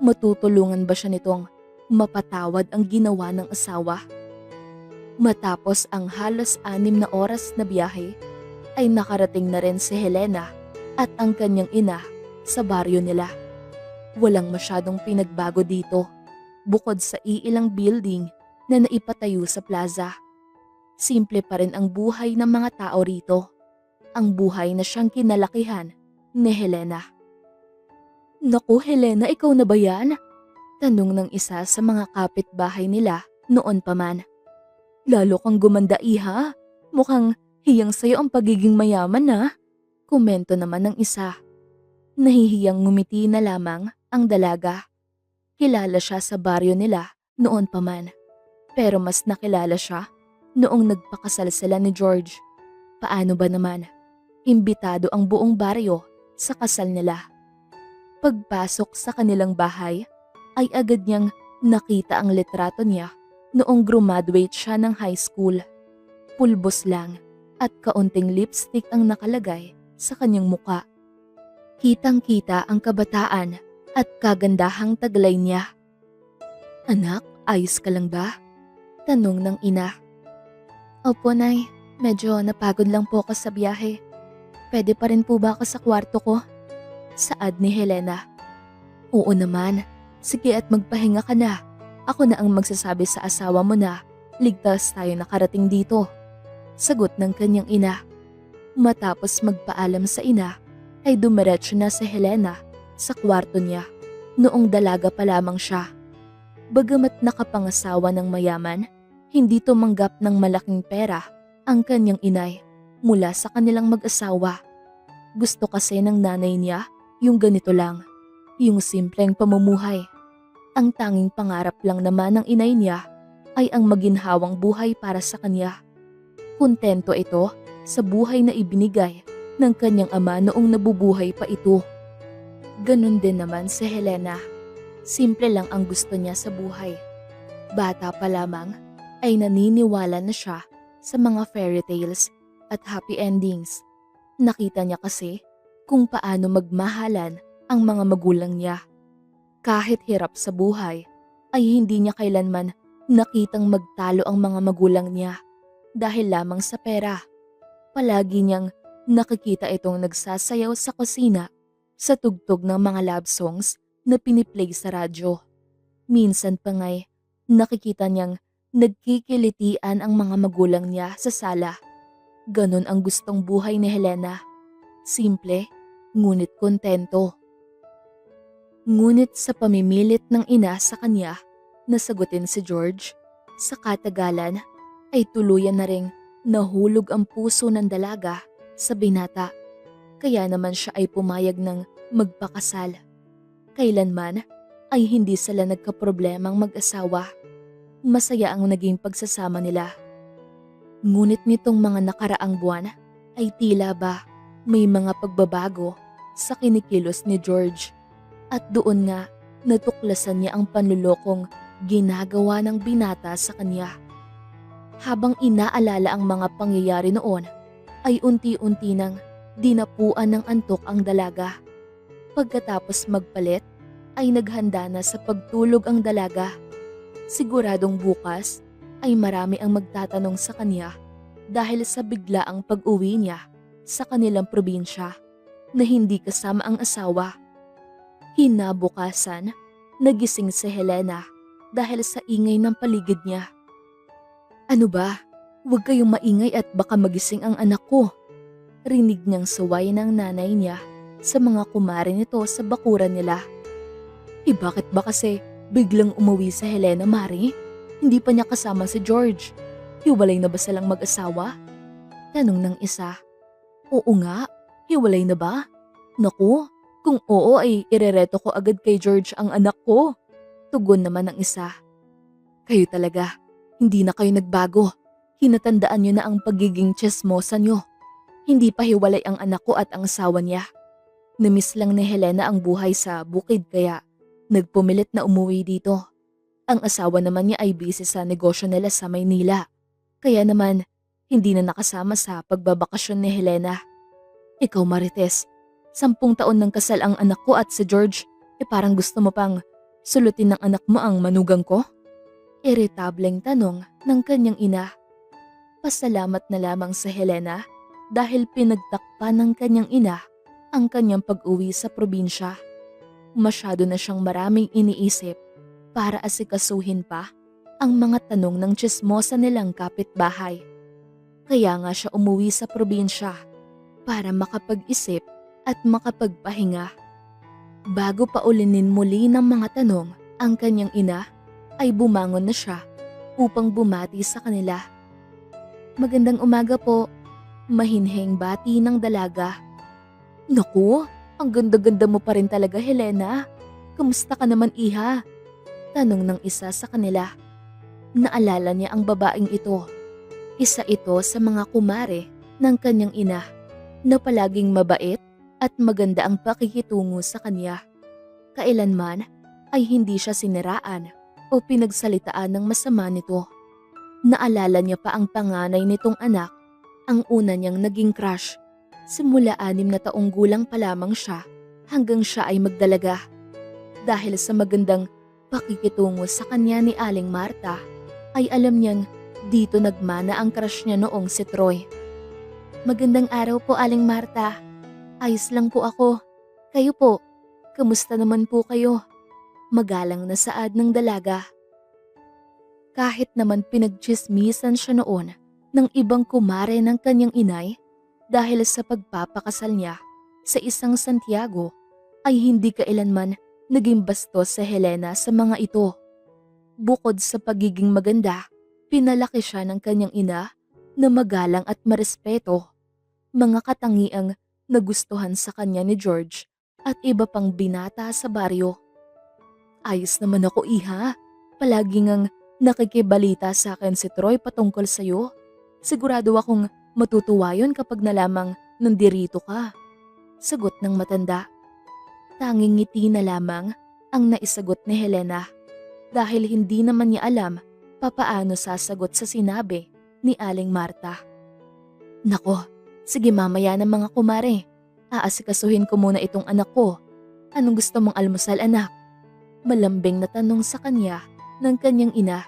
Matutulungan ba siya nitong mapatawad ang ginawa ng asawa? Matapos ang halos 6 na oras na biyahe, ay nakarating na rin si Helena at ang kanyang ina sa baryo nila. Walang masyadong pinagbago dito, bukod sa iilang building na naipatayo sa plaza. Simple pa rin ang buhay ng mga tao rito, ang buhay na siyang kinalakihan ni Helena. Naku Helena, ikaw na ba yan? Tanong ng isa sa mga kapitbahay nila noon pa man. Lalo kang gumanda iha, mukhang hiyang sa'yo ang pagiging mayaman na, komento naman ng isa. Nahihiyang ngumiti na lamang ang dalaga. Kilala siya sa baryo nila noon pa man, pero mas nakilala siya noong nagpakasal sila ni George. Paano ba naman? Imbitado ang buong baryo sa kasal nila. Pagpasok sa kanilang bahay, ay agad niyang nakita ang litrato niya noong graduate siya ng high school. Pulbos lang at kaunting lipstick ang nakalagay sa kanyang muka. Kitang-kita ang kabataan at kagandahang taglay niya. Anak, ayos ka lang ba? Tanong ng ina. Opo, Nay. Medyo napagod lang po ako sa biyahe. Pwede pa rin po ba ako sa kwarto ko? Saad ni Helena. Oo naman. Sige at magpahinga ka na. Ako na ang magsasabi sa asawa mo na ligtas tayo nakarating dito. Sagot ng kanyang ina. Matapos magpaalam sa ina, ay dumiretso na si Helena sa kwarto niya noong dalaga pa lamang siya. Bagamat nakapangasawa ng mayaman, hindi tumanggap ng malaking pera ang kanyang inay mula sa kanilang mag-asawa. Gusto kasi ng nanay niya yung ganito lang, yung simpleng pamumuhay. Ang tanging pangarap lang naman ng inay niya ay ang maginhawang buhay para sa kanya. Kontento ito sa buhay na ibinigay ng kanyang ama noong nabubuhay pa ito. Ganon din naman si Helena. Simple lang ang gusto niya sa buhay. Bata pa lamang ay naniniwala na siya sa mga fairy tales at happy endings. Nakita niya kasi kung paano magmahalan ang mga magulang niya. Kahit hirap sa buhay, ay hindi niya kailanman nakitang magtalo ang mga magulang niya dahil lamang sa pera. Palagi niyang nakikita itong nagsasayaw sa kusina sa tugtog ng mga love songs na piniplay sa radyo. Minsan pa nga'y nakikita niyang nagkikilitian ang mga magulang niya sa sala. Ganon ang gustong buhay ni Helena. Simple, ngunit kontento. Ngunit sa pamimilit ng ina sa kanya na sagutin si George, sa katagalan ay tuluyan na ring nahulog ang puso ng dalaga sa binata. Kaya naman siya ay pumayag ng magpakasal. Kailanman ay hindi sila nagkaproblemang mag-asawa. Masaya ang naging pagsasama nila. Ngunit nitong mga nakaraang buwan ay tila ba may mga pagbabago sa kinikilos ni George. At doon nga natuklasan niya ang panlulokong ginagawa ng binata sa kanya. Habang inaalala ang mga pangyayari noon, ay unti-unti nang dinapuan ng antok ang dalaga. Pagkatapos magpalit, ay naghanda na sa pagtulog ang dalaga. Siguradong bukas ay marami ang magtatanong sa kanya dahil sa biglaang pag-uwi niya sa kanilang probinsya na hindi kasama ang asawa. Hinabukasan, nagising si Helena dahil sa ingay ng paligid niya. Ano ba? Huwag kayong maingay at baka magising ang anak ko. Rinig niyang saway ng nanay niya sa mga kumare nito sa bakuran nila. Bakit ba kasi biglang umuwi sa Helena, Mari? Hindi pa niya kasama si George. Hiwalay na ba silang mag-asawa? Tanong ng isa. Oo nga, hiwalay na ba? Naku, kung oo ay irereto ko agad kay George ang anak ko. Tugon naman ng isa. Kayo talaga, hindi na kayo nagbago. Hinatandaan niyo na ang pagiging tsesmosa niyo. Hindi pa hiwalay ang anak ko at ang asawa niya. Namiss lang ni Helena ang buhay sa bukid kaya nagpumilit na umuwi dito. Ang asawa naman niya ay busy sa negosyo nila sa Maynila. Kaya naman, hindi na nakasama sa pagbabakasyon ni Helena. Ikaw Marites, 10 taon nang kasal ang anak ko at si George, parang gusto mo pang sulutin ng anak mo ang manugang ko? Iritableng tanong ng kanyang ina. Pasalamat na lamang sa Helena dahil pinagtakpan ng kanyang ina ang kanyang pag-uwi sa probinsya. Masyado na siyang maraming iniisip para asikasuhin pa ang mga tanong ng tsismosa nilang kapitbahay. Kaya nga siya umuwi sa probinsya para makapag-isip at makapagpahinga. Bago pa ulinin muli ng mga tanong ang kanyang ina, ay bumangon na siya upang bumati sa kanila. Magandang umaga po, mahinhing bati ng dalaga. Naku, ang ganda-ganda mo pa rin talaga Helena. Kamusta ka naman iha? Tanong ng isa sa kanila. Naalala niya ang babaeng ito. Isa ito sa mga kumare ng kanyang ina na palaging mabait at maganda ang pakikitungo sa kanya. Kailanman ay hindi siya siniraan o pinagsalitaan ng masama nito. Naalala niya pa ang panganay nitong anak, ang una niyang naging crush. Simula 6 na taong gulang pa lamang siya hanggang siya ay magdalaga. Dahil sa magandang pakikitungo sa kanya ni Aling Marta, ay alam niyang dito nagmana ang crush niya noong si Troy. Magandang araw po Aling Marta. Ayos lang po ako. Kayo po, kamusta naman po kayo? Magalang na saad ng dalaga. Kahit naman pinagtsismisan siya noon ng ibang kumare ng kanyang inay dahil sa pagpapakasal niya sa isang Santiago, ay hindi kailanman naging bastos sa Helena sa mga ito. Bukod sa pagiging maganda, pinalaki siya ng kanyang ina na magalang at marespeto, mga katangiang nagustuhan sa kanya ni George at iba pang binata sa baryo. Ayos naman ako iha, palagi ngang nakikibalita sa akin si Troy patungkol sa'yo. Sigurado akong matutuwa yun kapag nalamang nandirito ka. Sagot ng matanda. Tanging ngiti na lamang ang naisagot ni Helena dahil hindi naman niya alam papaano sasagot sa sinabi ni Aling Marta. Nako, sige mamaya na mga kumare. Aasikasuhin ko muna itong anak ko. Anong gusto mong almusal anak? Malambing na tanong sa kanya ng kanyang ina.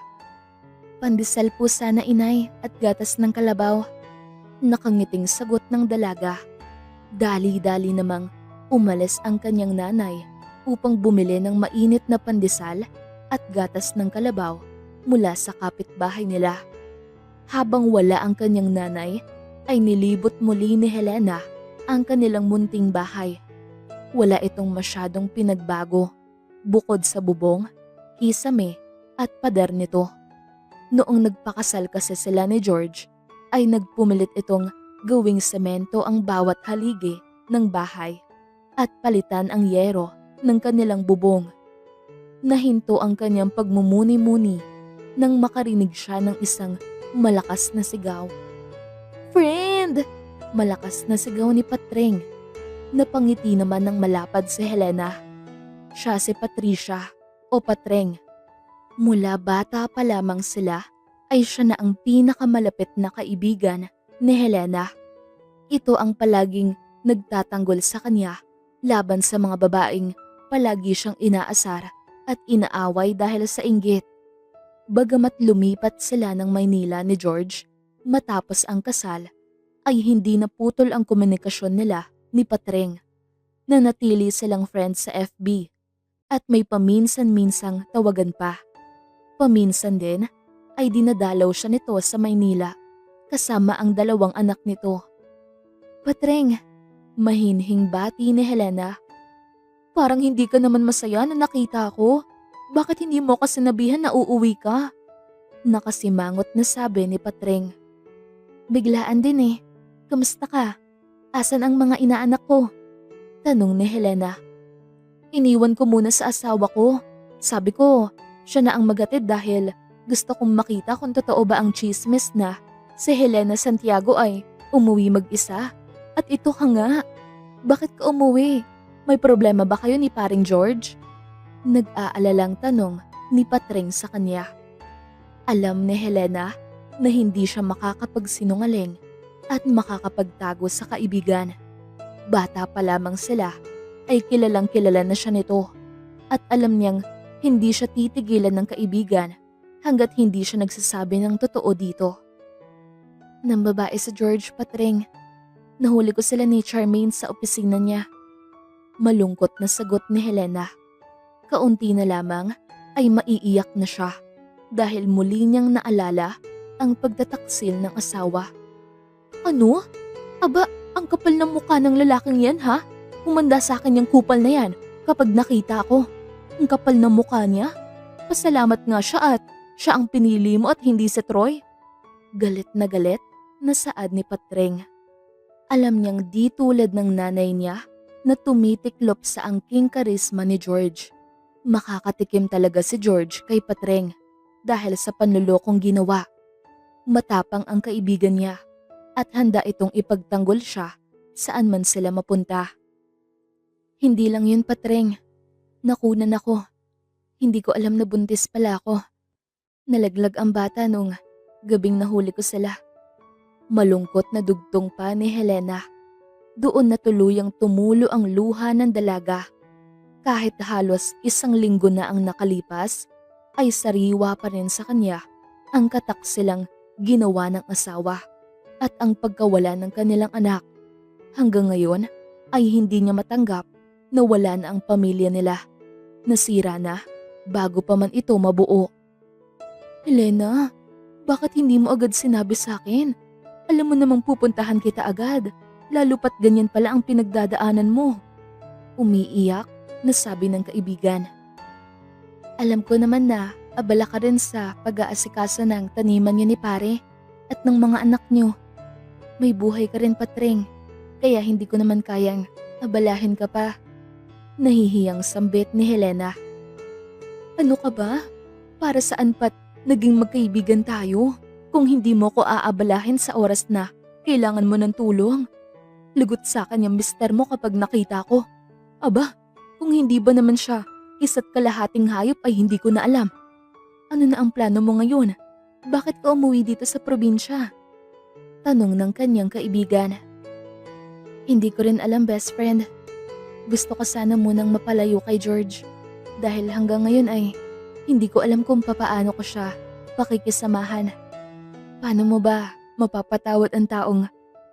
Pandesal po sana inay at gatas ng kalabaw. Nakangiting sagot ng dalaga. Dali-dali namang umalis ang kanyang nanay upang bumili ng mainit na pandesal at gatas ng kalabaw mula sa kapitbahay nila. Habang wala ang kanyang nanay, ay nilibot muli ni Helena ang kanilang munting bahay. Wala itong masyadong pinagbago, bukod sa bubong, kisame at pader nito. Noong nagpakasal kasi sila ni George, ay nagpumilit itong gawing semento ang bawat haligi ng bahay at palitan ang yero ng kanilang bubong. Nahinto ang kanyang pagmumuni-muni nang makarinig siya ng isang malakas na sigaw. Friend! Malakas na sigaw ni Patreng. Napangiti naman ng malapad si Helena. Siya si Patricia o Patreng. Mula bata pa lamang sila ay siya na ang pinakamalapit na kaibigan ni Helena. Ito ang palaging nagtatanggol sa kanya laban sa mga babaeng palagi siyang inaasar at inaaway dahil sa inggit. Bagamat lumipat sila ng Maynila ni George matapos ang kasal, ay hindi naputol ang komunikasyon nila ni Patreng. Nanatili silang friends sa FB at may paminsan-minsang tawagan pa. Paminsan din ay dinadalaw siya nito sa Maynila kasama ang 2 anak nito. Patreng, mahinhing bati ni Helena. Parang hindi ka naman masaya na nakita ko. Bakit hindi mo ka sinabihan na uuwi ka? Nakasimangot na sabi ni Patreng. Biglaan din eh. Kamusta ka? Asan ang mga inaanak ko? Tanong ni Helena. Iniwan ko muna sa asawa ko. Sabi ko, siya na ang magatid dahil gusto kong makita kung totoo ba ang chismis na si Helena Santiago ay umuwi mag-isa. At ito ka nga. Bakit ka umuwi? May problema ba kayo ni paring George? Nag-aalalang tanong ni Patreng sa kanya. Alam ni Helena na hindi siya makakapagsinungaling at makakapagtago sa kaibigan. Bata pa lamang sila ay kilalang kilala na siya nito at alam niyang hindi siya titigilan ng kaibigan hanggat hindi siya nagsasabi ng totoo dito. Nang babae sa George, Patreng. Nahuli ko sila ni Charmaine sa opisina niya. Malungkot na sagot ni Helena. Kaunti na lamang ay maiiyak na siya dahil muli niyang naalala ang pagtataksil ng asawa. Ano? Aba, ang kapal ng mukha ng lalaking yan ha? Humanda sa akin yung kupal na yan kapag nakita ko. Ang kapal ng mukha niya. Pasalamat nga siya at siya ang pinili mo at hindi si Troy. Galit na saad ni Patreng. Alam niyang di tulad ng nanay niya na tumitiklop sa angking karisma ni George. Makakatikim talaga si George kay Patreng dahil sa panlulokong ginawa. Matapang ang kaibigan niya at handa itong ipagtanggol siya saan man sila mapunta. Hindi lang yun, Patreng. Nakunan ako. Hindi ko alam na buntis pala ako. Nalaglag ang bata nung gabing nahuli ko sila. Malungkot na dugtong pa ni Helena. Doon na tuluyang tumulo ang luha ng dalaga. Kahit halos 1 linggo na ang nakalipas, ay sariwa pa rin sa kanya ang kataksilang ginawa ng asawa at ang pagkawala ng kanilang anak. Hanggang ngayon ay hindi niya matanggap na wala na ang pamilya nila. Nasira na bago pa man ito mabuo. Helena, bakit hindi mo agad sinabi sa akin? Alam mo namang pupuntahan kita agad, lalo pat ganyan pala ang pinagdadaanan mo. Umiiyak na sabi ng kaibigan. Alam ko naman na abala ka rin sa pag-aasikaso ng taniman niyo ni pare at ng mga anak niyo. May buhay ka rin, Patreng, kaya hindi ko naman kayang abalahin ka pa. Nahihiyang sambit ni Helena. Ano ka ba? Para saan pat naging magkaibigan tayo kung hindi mo ko aabalahin sa oras na kailangan mo ng tulong? Lugot sa akin yung mister mo kapag nakita ko. Aba, kung hindi ba naman siya isa't kalahating hayop ay hindi ko na alam. Ano na ang plano mo ngayon? Bakit ka umuwi dito sa probinsya? Tanong ng kanyang kaibigan. Hindi ko rin alam, best friend. Gusto ko sana munang mapalayo kay George dahil hanggang ngayon ay hindi ko alam kung papaano ko siya pakikisamahan. Paano mo ba mapapatawad ang taong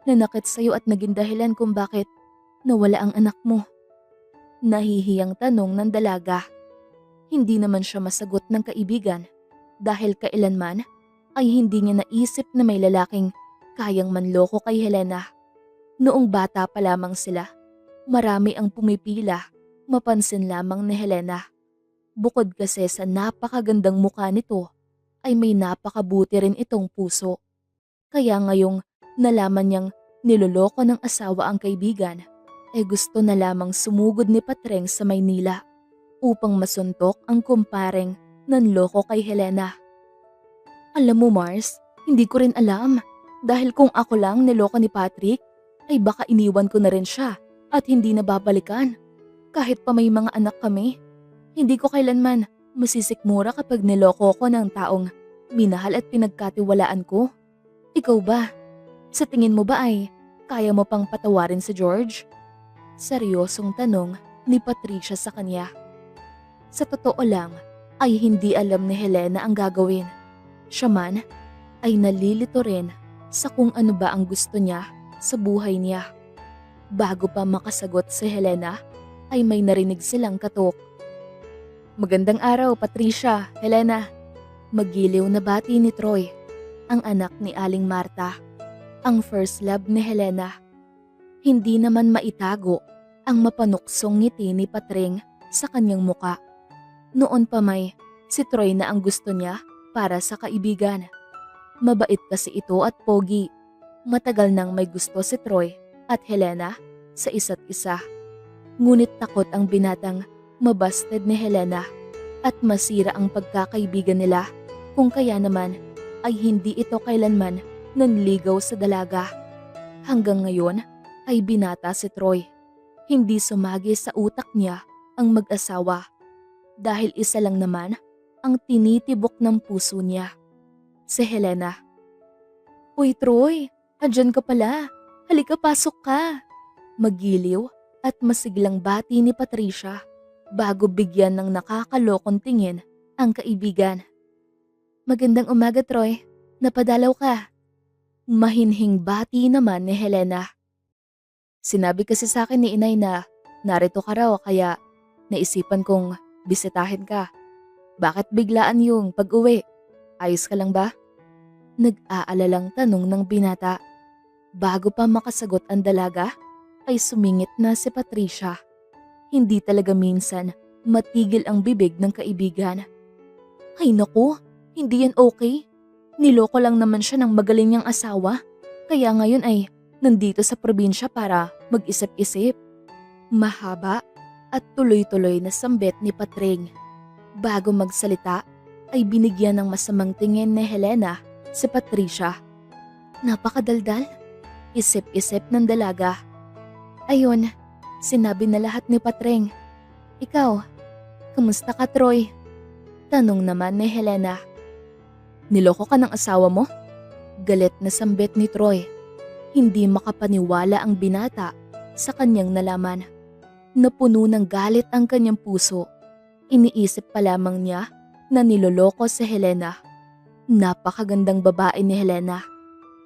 nanakit sa'yo at naging dahilan kung bakit nawala ang anak mo? Nahihiyang tanong ng dalaga. Hindi naman siya masagot ng kaibigan dahil kailanman ay hindi niya naisip na may lalaking kayang manloko kay Helena. Noong bata pa lamang sila, marami ang pumipila, mapansin lamang ni Helena. Bukod kasi sa napakagandang mukha nito, ay may napakabuti rin itong puso. Kaya ngayong nalaman niyang niloloko ng asawa ang kaibigan, gusto na lamang sumugod ni Patreng sa Maynila upang masuntok ang kumpareng nanloko kay Helena. Alam mo, Mars, hindi ko rin alam dahil kung ako lang niloko ni Patrick, ay baka iniwan ko na rin siya at hindi na babalikan. Kahit pa may mga anak kami, hindi ko kailanman masisikmura kapag niloko ko ng taong minahal at pinagkatiwalaan ko. Ikaw ba? Sa tingin mo ba ay kaya mo pang patawarin si George? Seryosong tanong ni Patricia sa kanya. Sa totoo lang ay hindi alam ni Helena ang gagawin. Siya man ay nalilito rin sa kung ano ba ang gusto niya sa buhay niya. Bago pa makasagot si Helena ay may narinig silang katok. Magandang araw, Patricia, Helena. Magiliw na bati ni Troy, ang anak ni Aling Marta, ang first love ni Helena. Hindi naman maitago ang mapanuksong ngiti ni Patring sa kanyang muka. Noon pa may si Troy na ang gusto niya para sa kaibigan. Mabait kasi ito at pogi. Matagal nang may gusto si Troy at Helena sa isa't isa. Ngunit takot ang binatang mabasted ni Helena at masira ang pagkakaibigan nila kung kaya naman ay hindi ito kailanman nanligaw sa dalaga. Hanggang ngayon ay binata si Troy. Hindi sumagi sa utak niya ang mag-asawa dahil isa lang naman ang tinitibok ng puso niya, si Helena. "Uy Troy, andyan ka pala. Halika pasok ka." Magiliw at masiglang bati ni Patricia bago bigyan ng nakakalokong tingin ang kaibigan. "Magandang umaga Troy, napadalaw ka." Mahinhing bati naman ni Helena. "Sinabi kasi sa akin ni inay na narito ka raw kaya naisipan kong bisitahin ka. Bakit biglaan yung pag-uwi? Ayos ka lang ba?" Nag-aalalang tanong ng binata. Bago pa makasagot ang dalaga, ay sumingit na si Patricia. Hindi talaga minsan matigil ang bibig ng kaibigan. "Ay naku, hindi yan okay. Niloko lang naman siya ng magaling niyang asawa. Kaya ngayon ay nandito sa probinsya para mag-isip-isip." Mahaba at tuloy-tuloy na sambit ni Patring. Bago magsalita ay binigyan ng masamang tingin ni Helena si Patricia. "Napakadaldal," isip-isip ng dalaga. Ayun, sinabi na lahat ni Patring. "Ikaw, kamusta ka Troy?" Tanong naman ni Helena. "Niloko ka ng asawa mo?" Galit na sambit ni Troy. Hindi makapaniwala ang binata sa kanyang nalaman. Napuno ng galit ang kanyang puso. Iniisip pa lamang niya na niloloko si Helena. Napakagandang babae ni Helena.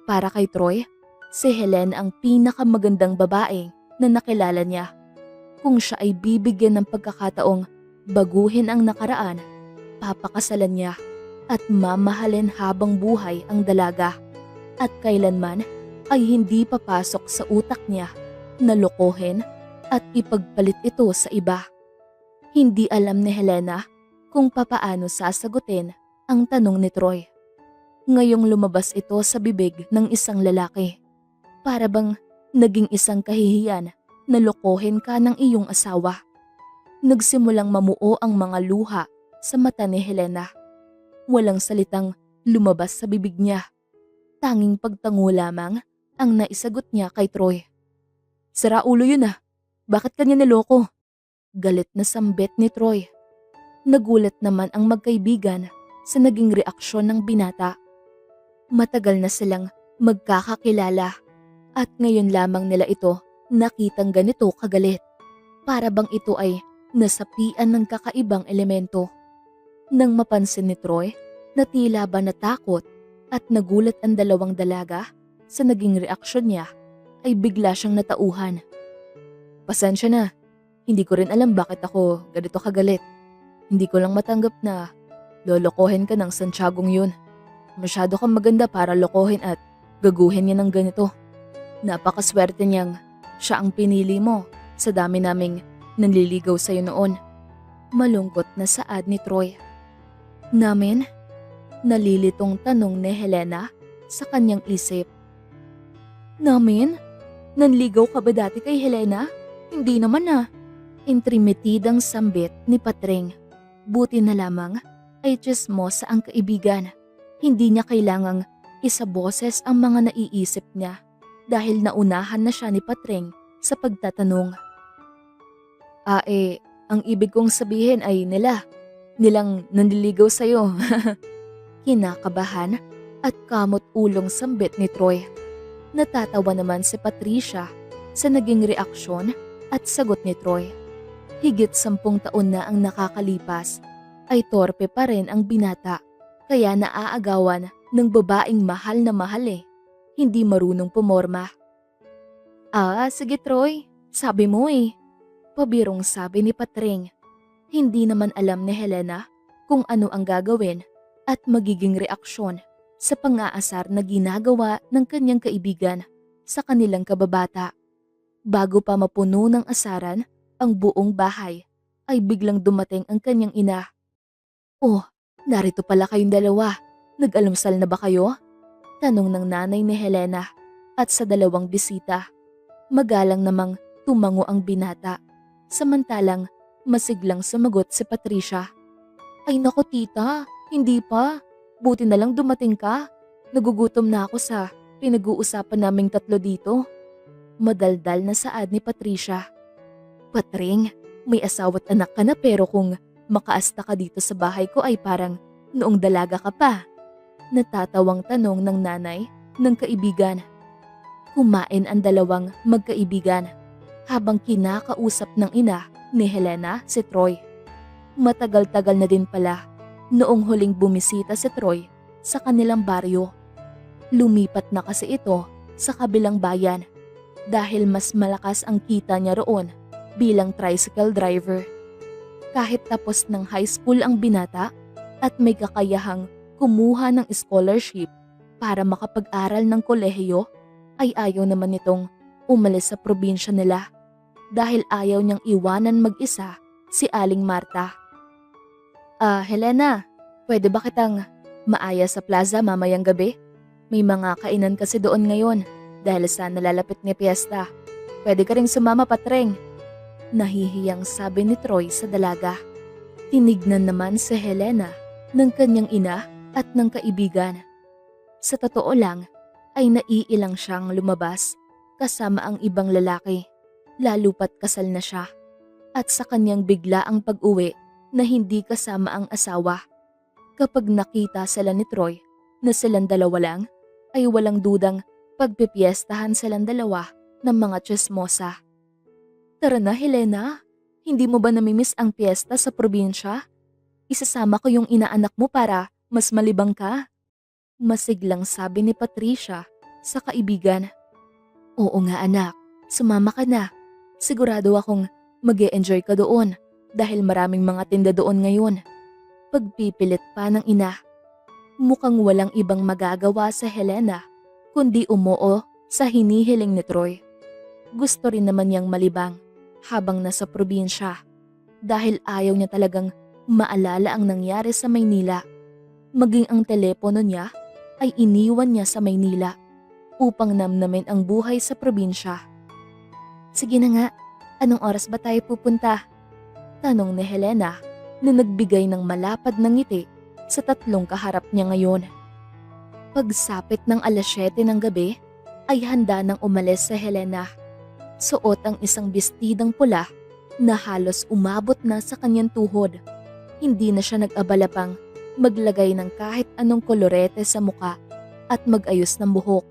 Para kay Troy, si Helena ang pinakamagandang babae na nakilala niya. Kung siya ay bibigyan ng pagkakataong baguhin ang nakaraan, papakasalan niya at mamahalin habang buhay ang dalaga. At kailanman ay hindi papasok sa utak niya na lokohin at ipagpalit ito sa iba. Hindi alam ni Helena kung papaano sasagutin ang tanong ni Troy. Ngayong lumabas ito sa bibig ng isang lalaki. Para bang naging isang kahihiyan na lokohin ka ng iyong asawa. Nagsimulang mamuo ang mga luha sa mata ni Helena. Walang salitang lumabas sa bibig niya. Tanging pagtango lamang ang naisagot niya kay Troy. "Sira ulo yun ah. Bakit kanya niloko?" Galit na sambit ni Troy. Nagulat naman ang magkaibigan sa naging reaksyon ng binata. Matagal na silang magkakakilala at ngayon lamang nila ito nakitang ganito kagalit. Para bang ito ay nasapian ng kakaibang elemento. Nang mapansin ni Troy na tila ba natakot at nagulat ang dalawang dalaga sa naging reaksyon niya, ay bigla siyang natauhan. "Pasensya na. Hindi ko rin alam bakit ako ganito kagalit. Hindi ko lang matanggap na lolokohin ka ng Santiagong yun. Masyado kang maganda para lokohin at gaguhin niya ng ganito. Napakaswerte niyang siya ang pinili mo sa dami naming nanliligaw sa'yo noon." Malungkot na saad ni Troy. "Namin?" Nalilitong tanong ni Helena sa kanyang isip. "Namin? Nanligaw ka ba dati kay Helena? Hindi naman ah." Intrimitidang sambit ni Patring. Buti na lamang ay tsismosa ang kaibigan. Hindi niya kailangang isaboses ang mga naiisip niya dahil naunahan na siya ni Patring sa pagtatanong. Ang ibig kong sabihin ay nilang nanliligaw sa'yo." Kinakabahan at kamot-ulong sambit ni Troy. Natatawa naman si Patricia sa naging reaksyon at sagot ni Troy. Higit 10 taon na ang nakakalipas, ay torpe pa rin ang binata, kaya naaagawan ng babaeng mahal na mahal hindi marunong pumorma. Sige Troy, sabi mo eh." Pabirong sabi ni Patring. Hindi naman alam ni Helena kung ano ang gagawin at magiging reaksyon sa pang-aasar na ginagawa ng kanyang kaibigan sa kanilang kababata. Bago pa mapuno ng asaran ang buong bahay, ay biglang dumating ang kanyang ina. "Oh, narito pala kayong dalawa. Nag-almusal na ba kayo?" Tanong ng nanay ni Helena. At sa dalawang bisita, magalang namang tumango ang binata. Samantalang masiglang sumagot si Patricia. "Ay nako tita, hindi pa. Buti na lang dumating ka. Nagugutom na ako sa pinag-uusapan naming tatlo dito." Madaldal na saad ni Patricia. "Patring, may asawa't anak ka na pero kung makaasta ka dito sa bahay ko ay parang noong dalaga ka pa." Natatawang tanong ng nanay ng kaibigan. Kumain ang dalawang magkaibigan habang kinakausap ng ina ni Helena si Troy. Matagal-tagal na din pala noong huling bumisita si Troy sa kanilang baryo. Lumipat na kasi ito sa kabilang bayan dahil mas malakas ang kita niya roon bilang tricycle driver. Kahit tapos ng high school ang binata at may kakayahang kumuha ng scholarship para makapag-aral ng kolehiyo, ay ayaw naman nitong umalis sa probinsya nila dahil ayaw niyang iwanan mag-isa si Aling Marta. Helena, pwede ba kitang maaya sa plaza mamayang gabi? May mga kainan kasi doon ngayon dahil sa nalalapit ni piyesta. Pwede ka ring sumama, Patreng." Nahihiyang sabi ni Troy sa dalaga. Tinignan naman si Helena ng kanyang ina at ng kaibigan. Sa totoo lang, ay naiilang siyang lumabas kasama ang ibang lalaki, lalo pat kasal na siya. At sa kanyang biglaang pag-uwi na hindi kasama ang asawa. Kapag nakita sila ni Troy na silang dalawa lang, ay walang dudang pagpipiestahan silang dalawa ng mga tsismosa. "Tara na Helena, hindi mo ba namimiss ang piyesta sa probinsya? Isasama ko yung inaanak mo para mas malibang ka." Masiglang sabi ni Patricia sa kaibigan. "Oo nga anak, sumama ka na. Sigurado akong mag-e-enjoy ka doon dahil maraming mga tinda doon ngayon." Pagpipilit pa ng ina. Mukhang walang ibang magagawa sa Helena kundi umoo sa hinihiling ni Troy. Gusto rin naman niyang malibang habang nasa probinsya dahil ayaw niya talagang maalala ang nangyari sa Maynila. Maging ang telepono niya ay iniwan niya sa Maynila upang namnamin ang buhay sa probinsya. "Sige na nga, anong oras ba tayo pupunta?" Tanong ni Helena na nagbigay ng malapad na ngiti sa tatlong kaharap niya ngayon. Pagsapit ng 7:00 ng gabi ay handa nang umalis si Helena. Suot ang isang bestidang pula na halos umabot na sa kanyang tuhod. Hindi na siya nag-abala pang maglagay ng kahit anong kolorete sa muka at mag-ayos ng buhok.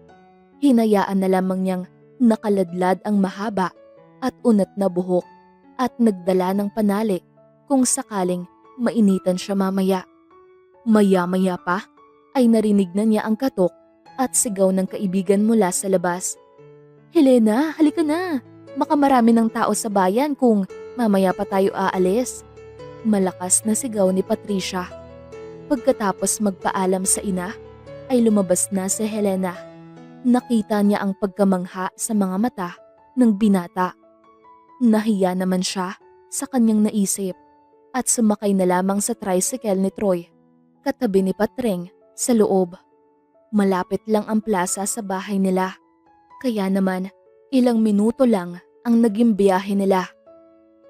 Hinayaan na lamang niyang nakaladlad ang mahaba at unat na buhok at nagdala ng panali kung sakaling mainitan siya mamaya. Maya-maya pa ay narinig na niya ang katok at sigaw ng kaibigan mula sa labas. "Helena, halika na. Baka marami ng tao sa bayan kung mamaya pa tayo aalis." Malakas na sigaw ni Patricia. Pagkatapos magpaalam sa ina, ay lumabas na si Helena. Nakita niya ang pagkamangha sa mga mata ng binata. Nahiya naman siya sa kanyang naisip at sumakay na lamang sa tricycle ni Troy, katabi ni Patreng sa loob. Malapit lang ang plaza sa bahay nila, kaya naman ilang minuto lang ang naging biyahe nila.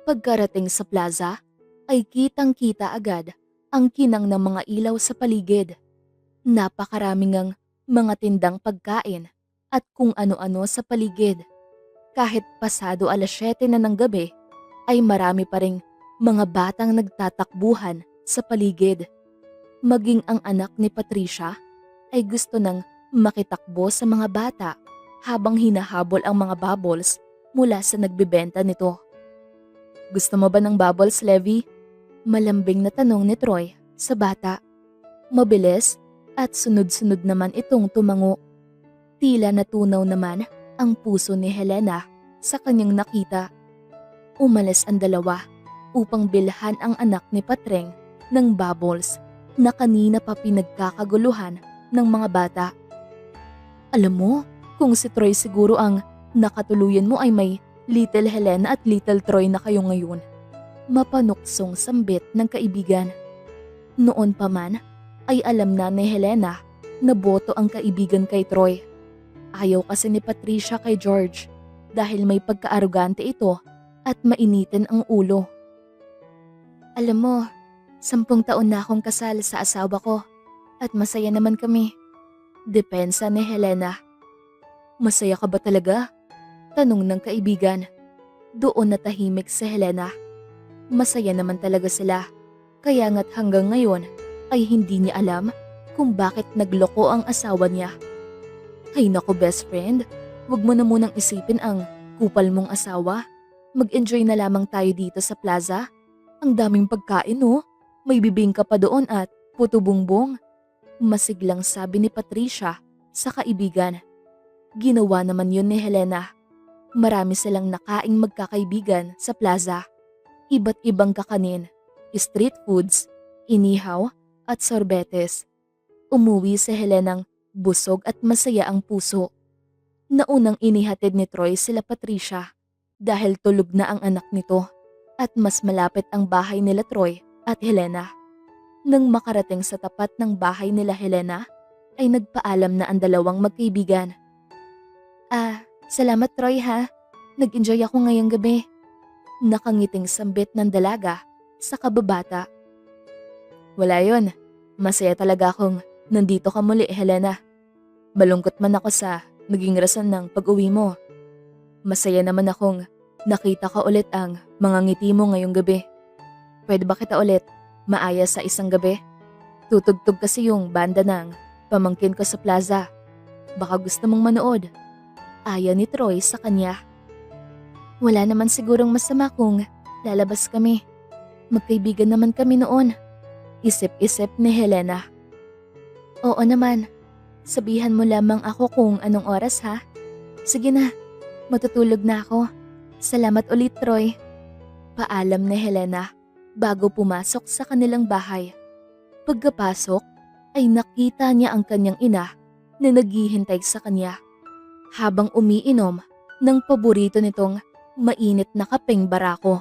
Pagkarating sa plaza, ay kitang-kita agad ang kinang ng mga ilaw sa paligid. Napakaraming ang mga tindang pagkain at kung ano-ano sa paligid. Kahit pasado 7:00 na ng gabi, ay marami pa ring mga batang nagtatakbuhan sa paligid. Maging ang anak ni Patricia ay gusto nang makitakbo sa mga bata habang hinahabol ang mga bubbles mula sa nagbebenta nito. "Gusto mo ba ng bubbles, Levi?" Malambing na tanong ni Troy sa bata. Mabilis at sunod-sunod naman itong tumango. Tila natunaw naman ang puso ni Helena sa kanyang nakita. Umalis ang dalawa upang bilhan ang anak ni Patreng ng bubbles na kanina pa pinagkakaguluhan ng mga bata. Alam mo, kung si Troy siguro ang nakatuluyan mo ay may Little Helena at Little Troy na kayo ngayon. Mapanuksong sambit ng kaibigan. Noon pa man ay alam na ni Helena na boto ang kaibigan kay Troy. Ayaw kasi ni Patricia kay George dahil may pagkaarugante ito at mainitin ang ulo. Alam mo, 10 taon na akong kasal sa asawa ko at masaya naman kami. Depensa ni Helena. Masaya ka ba talaga? Tanong ng kaibigan. Doon natahimik si Helena. Masaya naman talaga sila. Kaya nga't hanggang ngayon ay hindi niya alam kung bakit nagloko ang asawa niya. Ay naku best friend, wag mo na munang isipin ang kupal mong asawa. Mag-enjoy na lamang tayo dito sa plaza. Ang daming pagkain oh. May bibingka pa doon at puto bumbong. Masiglang sabi ni Patricia sa kaibigan. Ginawa naman yun ni Helena. Marami silang nakaing magkakaibigan sa plaza. Iba't ibang kakanin, street foods, inihaw at sorbetes. Umuwi si Helenang busog at masaya ang puso. Naunang inihatid ni Troy sila Patricia dahil tulog na ang anak nito at mas malapit ang bahay nila Troy at Helena. Nang makarating sa tapat ng bahay nila Helena, ay nagpaalam na ang dalawang magkaibigan. Salamat Troy ha. Nag-enjoy ako ngayong gabi. Nakangiting sambit ng dalaga sa kababata. Wala yon. Masaya talaga akong nandito ka muli, Helena. Malungkot man ako sa naging rason ng pag-uwi mo. Masaya naman akong nakita ka ulit ang mga ngiti mo ngayong gabi. Pwede ba kita ulit maaya sa isang gabi? Tutugtog kasi yung banda ng pamangkin ko sa plaza. Baka gusto mong manood. Aya ni Troy sa kanya. Wala naman sigurong masama kung lalabas kami. Magkaibigan naman kami noon. Isip-isip ni Helena. Oo naman. Sabihan mo lamang ako kung anong oras ha. Sige na, matutulog na ako. Salamat ulit Troy. Paalam ni Helena bago pumasok sa kanilang bahay. Pagkapasok ay nakita niya ang kanyang ina na naghihintay sa kanya. Habang umiinom ng paborito nitong mainit na kapeng barako.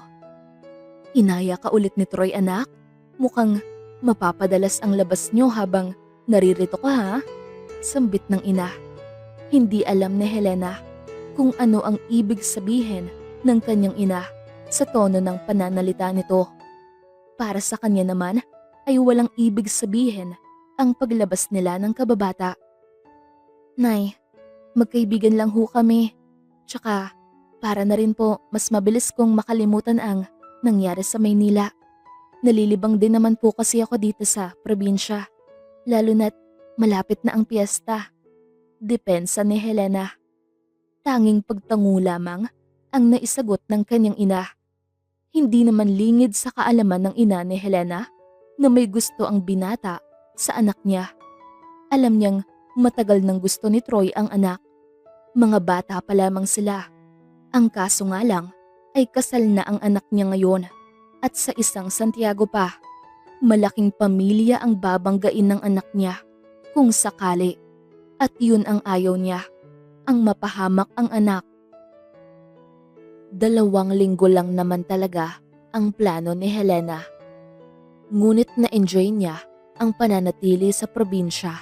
Inaya ka ulit ni Troy anak? Mukhang mapapadalas ang labas niyo habang naririto ka ha? Sambit ng ina. Hindi alam ni Helena kung ano ang ibig sabihin ng kanyang ina sa tono ng pananalita nito. Para sa kanya naman ay walang ibig sabihin ang paglabas nila ng kababata. Nay, magkaibigan lang ho kami. Tsaka para na rin po mas mabilis kong makalimutan ang nangyari sa Maynila. Nalilibang din naman po kasi ako dito sa probinsya. Lalo na't malapit na ang piyesta. Depensa ni Helena. Tanging pagtango lamang ang naisagot ng kanyang ina. Hindi naman lingid sa kaalaman ng ina ni Helena na may gusto ang binata sa anak niya. Alam niyang matagal nang gusto ni Troy ang anak. Mga bata pa lamang sila. Ang kaso nga lang ay kasal na ang anak niya ngayon at sa isang Santiago pa. Malaking pamilya ang babanggain ng anak niya kung sakali. At yun ang ayaw niya, ang mapahamak ang anak. 2 linggo lang naman talaga ang plano ni Helena. Ngunit na-enjoy niya ang pananatili sa probinsya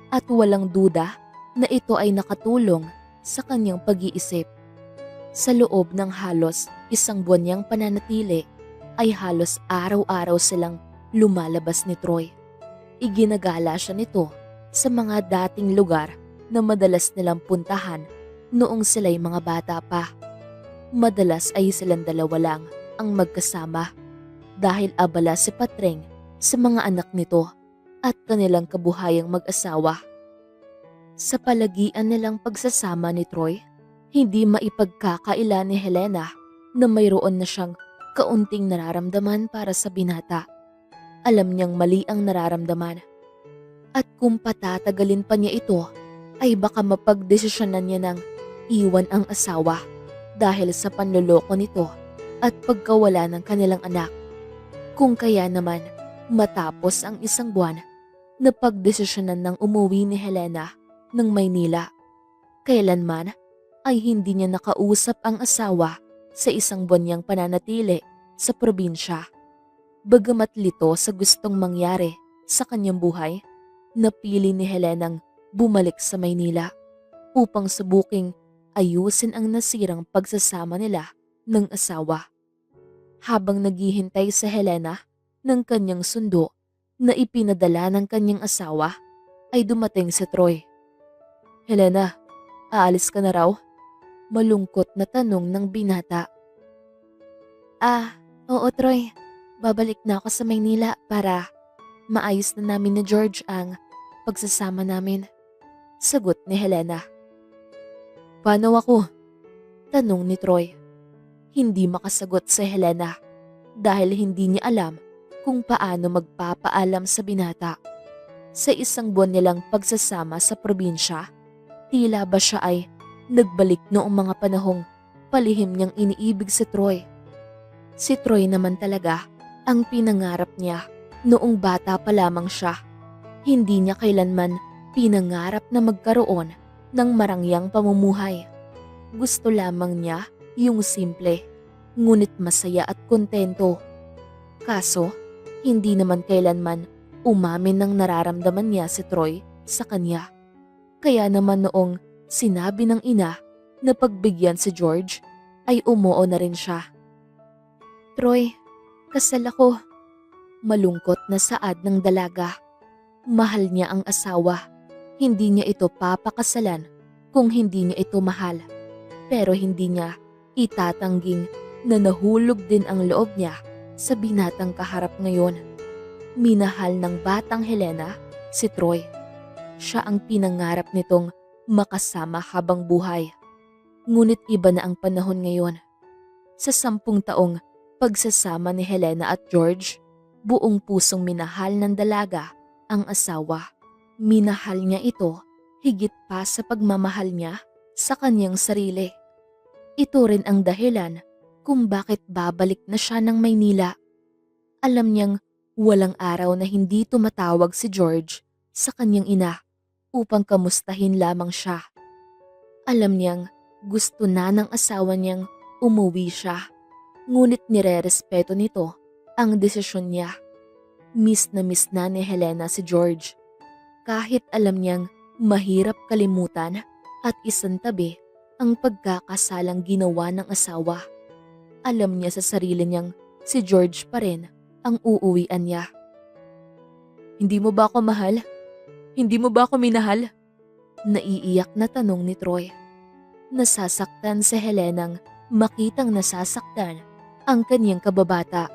at walang duda na ito ay nakatulong sa kanyang pag-iisip. Sa loob ng halos 1 buwan niyang pananatili ay halos araw-araw silang lumalabas ni Troy. Iginagala siya nito sa mga dating lugar na madalas nilang puntahan noong sila'y mga bata pa. Madalas ay silang dalawa lang ang magkasama dahil abala si Patreng sa mga anak nito at kanilang kabuhayang mag-asawa. Sa palagian nilang pagsasama ni Troy, hindi maipagkakaila ni Helena na mayroon na siyang kaunting nararamdaman para sa binata. Alam niyang mali ang nararamdaman. At kung patatagalin pa niya ito, ay baka mapagdesisyonan niya ng iwan ang asawa dahil sa panloloko nito at pagkawala ng kanilang anak. Kung kaya naman Matapos ang isang buwan, napagdesisyonan ng umuwi ni Helena ng Maynila. Kailanman ay hindi niya nakausap ang asawa sa isang buwan niyang pananatili sa probinsya. Bagamat lito sa gustong mangyari sa kanyang buhay, napili ni Helenang bumalik sa Maynila upang subuking ayusin ang nasirang pagsasama nila ng asawa. Habang naghihintay sa Helena ng kanyang sundo na ipinadala ng kanyang asawa, ay dumating si Troy. "Helena, aalis ka na raw?" Malungkot na tanong ng binata. Oo Troy. Babalik na ako sa Maynila para maayos na namin ni George ang pagsasama namin. Sagot ni Helena. "Paano ako?" Tanong ni Troy. Hindi makasagot si Helena dahil hindi niya alam kung paano magpapaalam sa binata. Sa isang buwan nilang pagsasama sa probinsya, tila ba siya ay nagbalik noong mga panahong palihim niyang iniibig si Troy. Si Troy naman talaga ang pinangarap niya noong bata pa lamang siya. Hindi niya kailanman pinangarap na magkaroon ng marangyang pamumuhay. Gusto lamang niya yung simple, ngunit masaya at kontento. Kaso, hindi naman kailanman umamin ng nararamdaman niya si Troy sa kanya. Kaya naman noong sinabi ng ina na pagbigyan si George, ay umuo na rin siya. "Troy, kasal ako." Malungkot na saad ng dalaga. Mahal niya ang asawa. Hindi niya ito papakasalan kung hindi niya ito mahal. Pero hindi niya itatangging na nahulog din ang loob niya sa binatang kaharap ngayon. Minahal ng batang Helena si Troy. Siya ang pinangarap nitong makasama habang buhay. Ngunit iba na ang panahon ngayon. Sa 10 taong pagsasama ni Helena at George, buong pusong minahal ng dalaga ang asawa. Minahal niya ito higit pa sa pagmamahal niya sa kanyang sarili. Ito rin ang dahilan kung bakit babalik na siya ng Maynila. Alam niyang walang araw na hindi tumatawag si George sa kanyang ina upang kamustahin lamang siya. Alam niyang gusto na ng asawa niyang umuwi siya, ngunit nirerespeto nito ang desisyon niya. Miss na ni Helena si George. Kahit alam niyang mahirap kalimutan at isantabi ang pagkakasalang ginawa ng asawa. Alam niya sa sarili niyang si George pa rin ang uuwian niya. "Hindi mo ba ako mahal? Hindi mo ba ako minahal?" Naiiyak na tanong ni Troy. Nasasaktan si Helenang makitang nasasaktan ang kanyang kababata.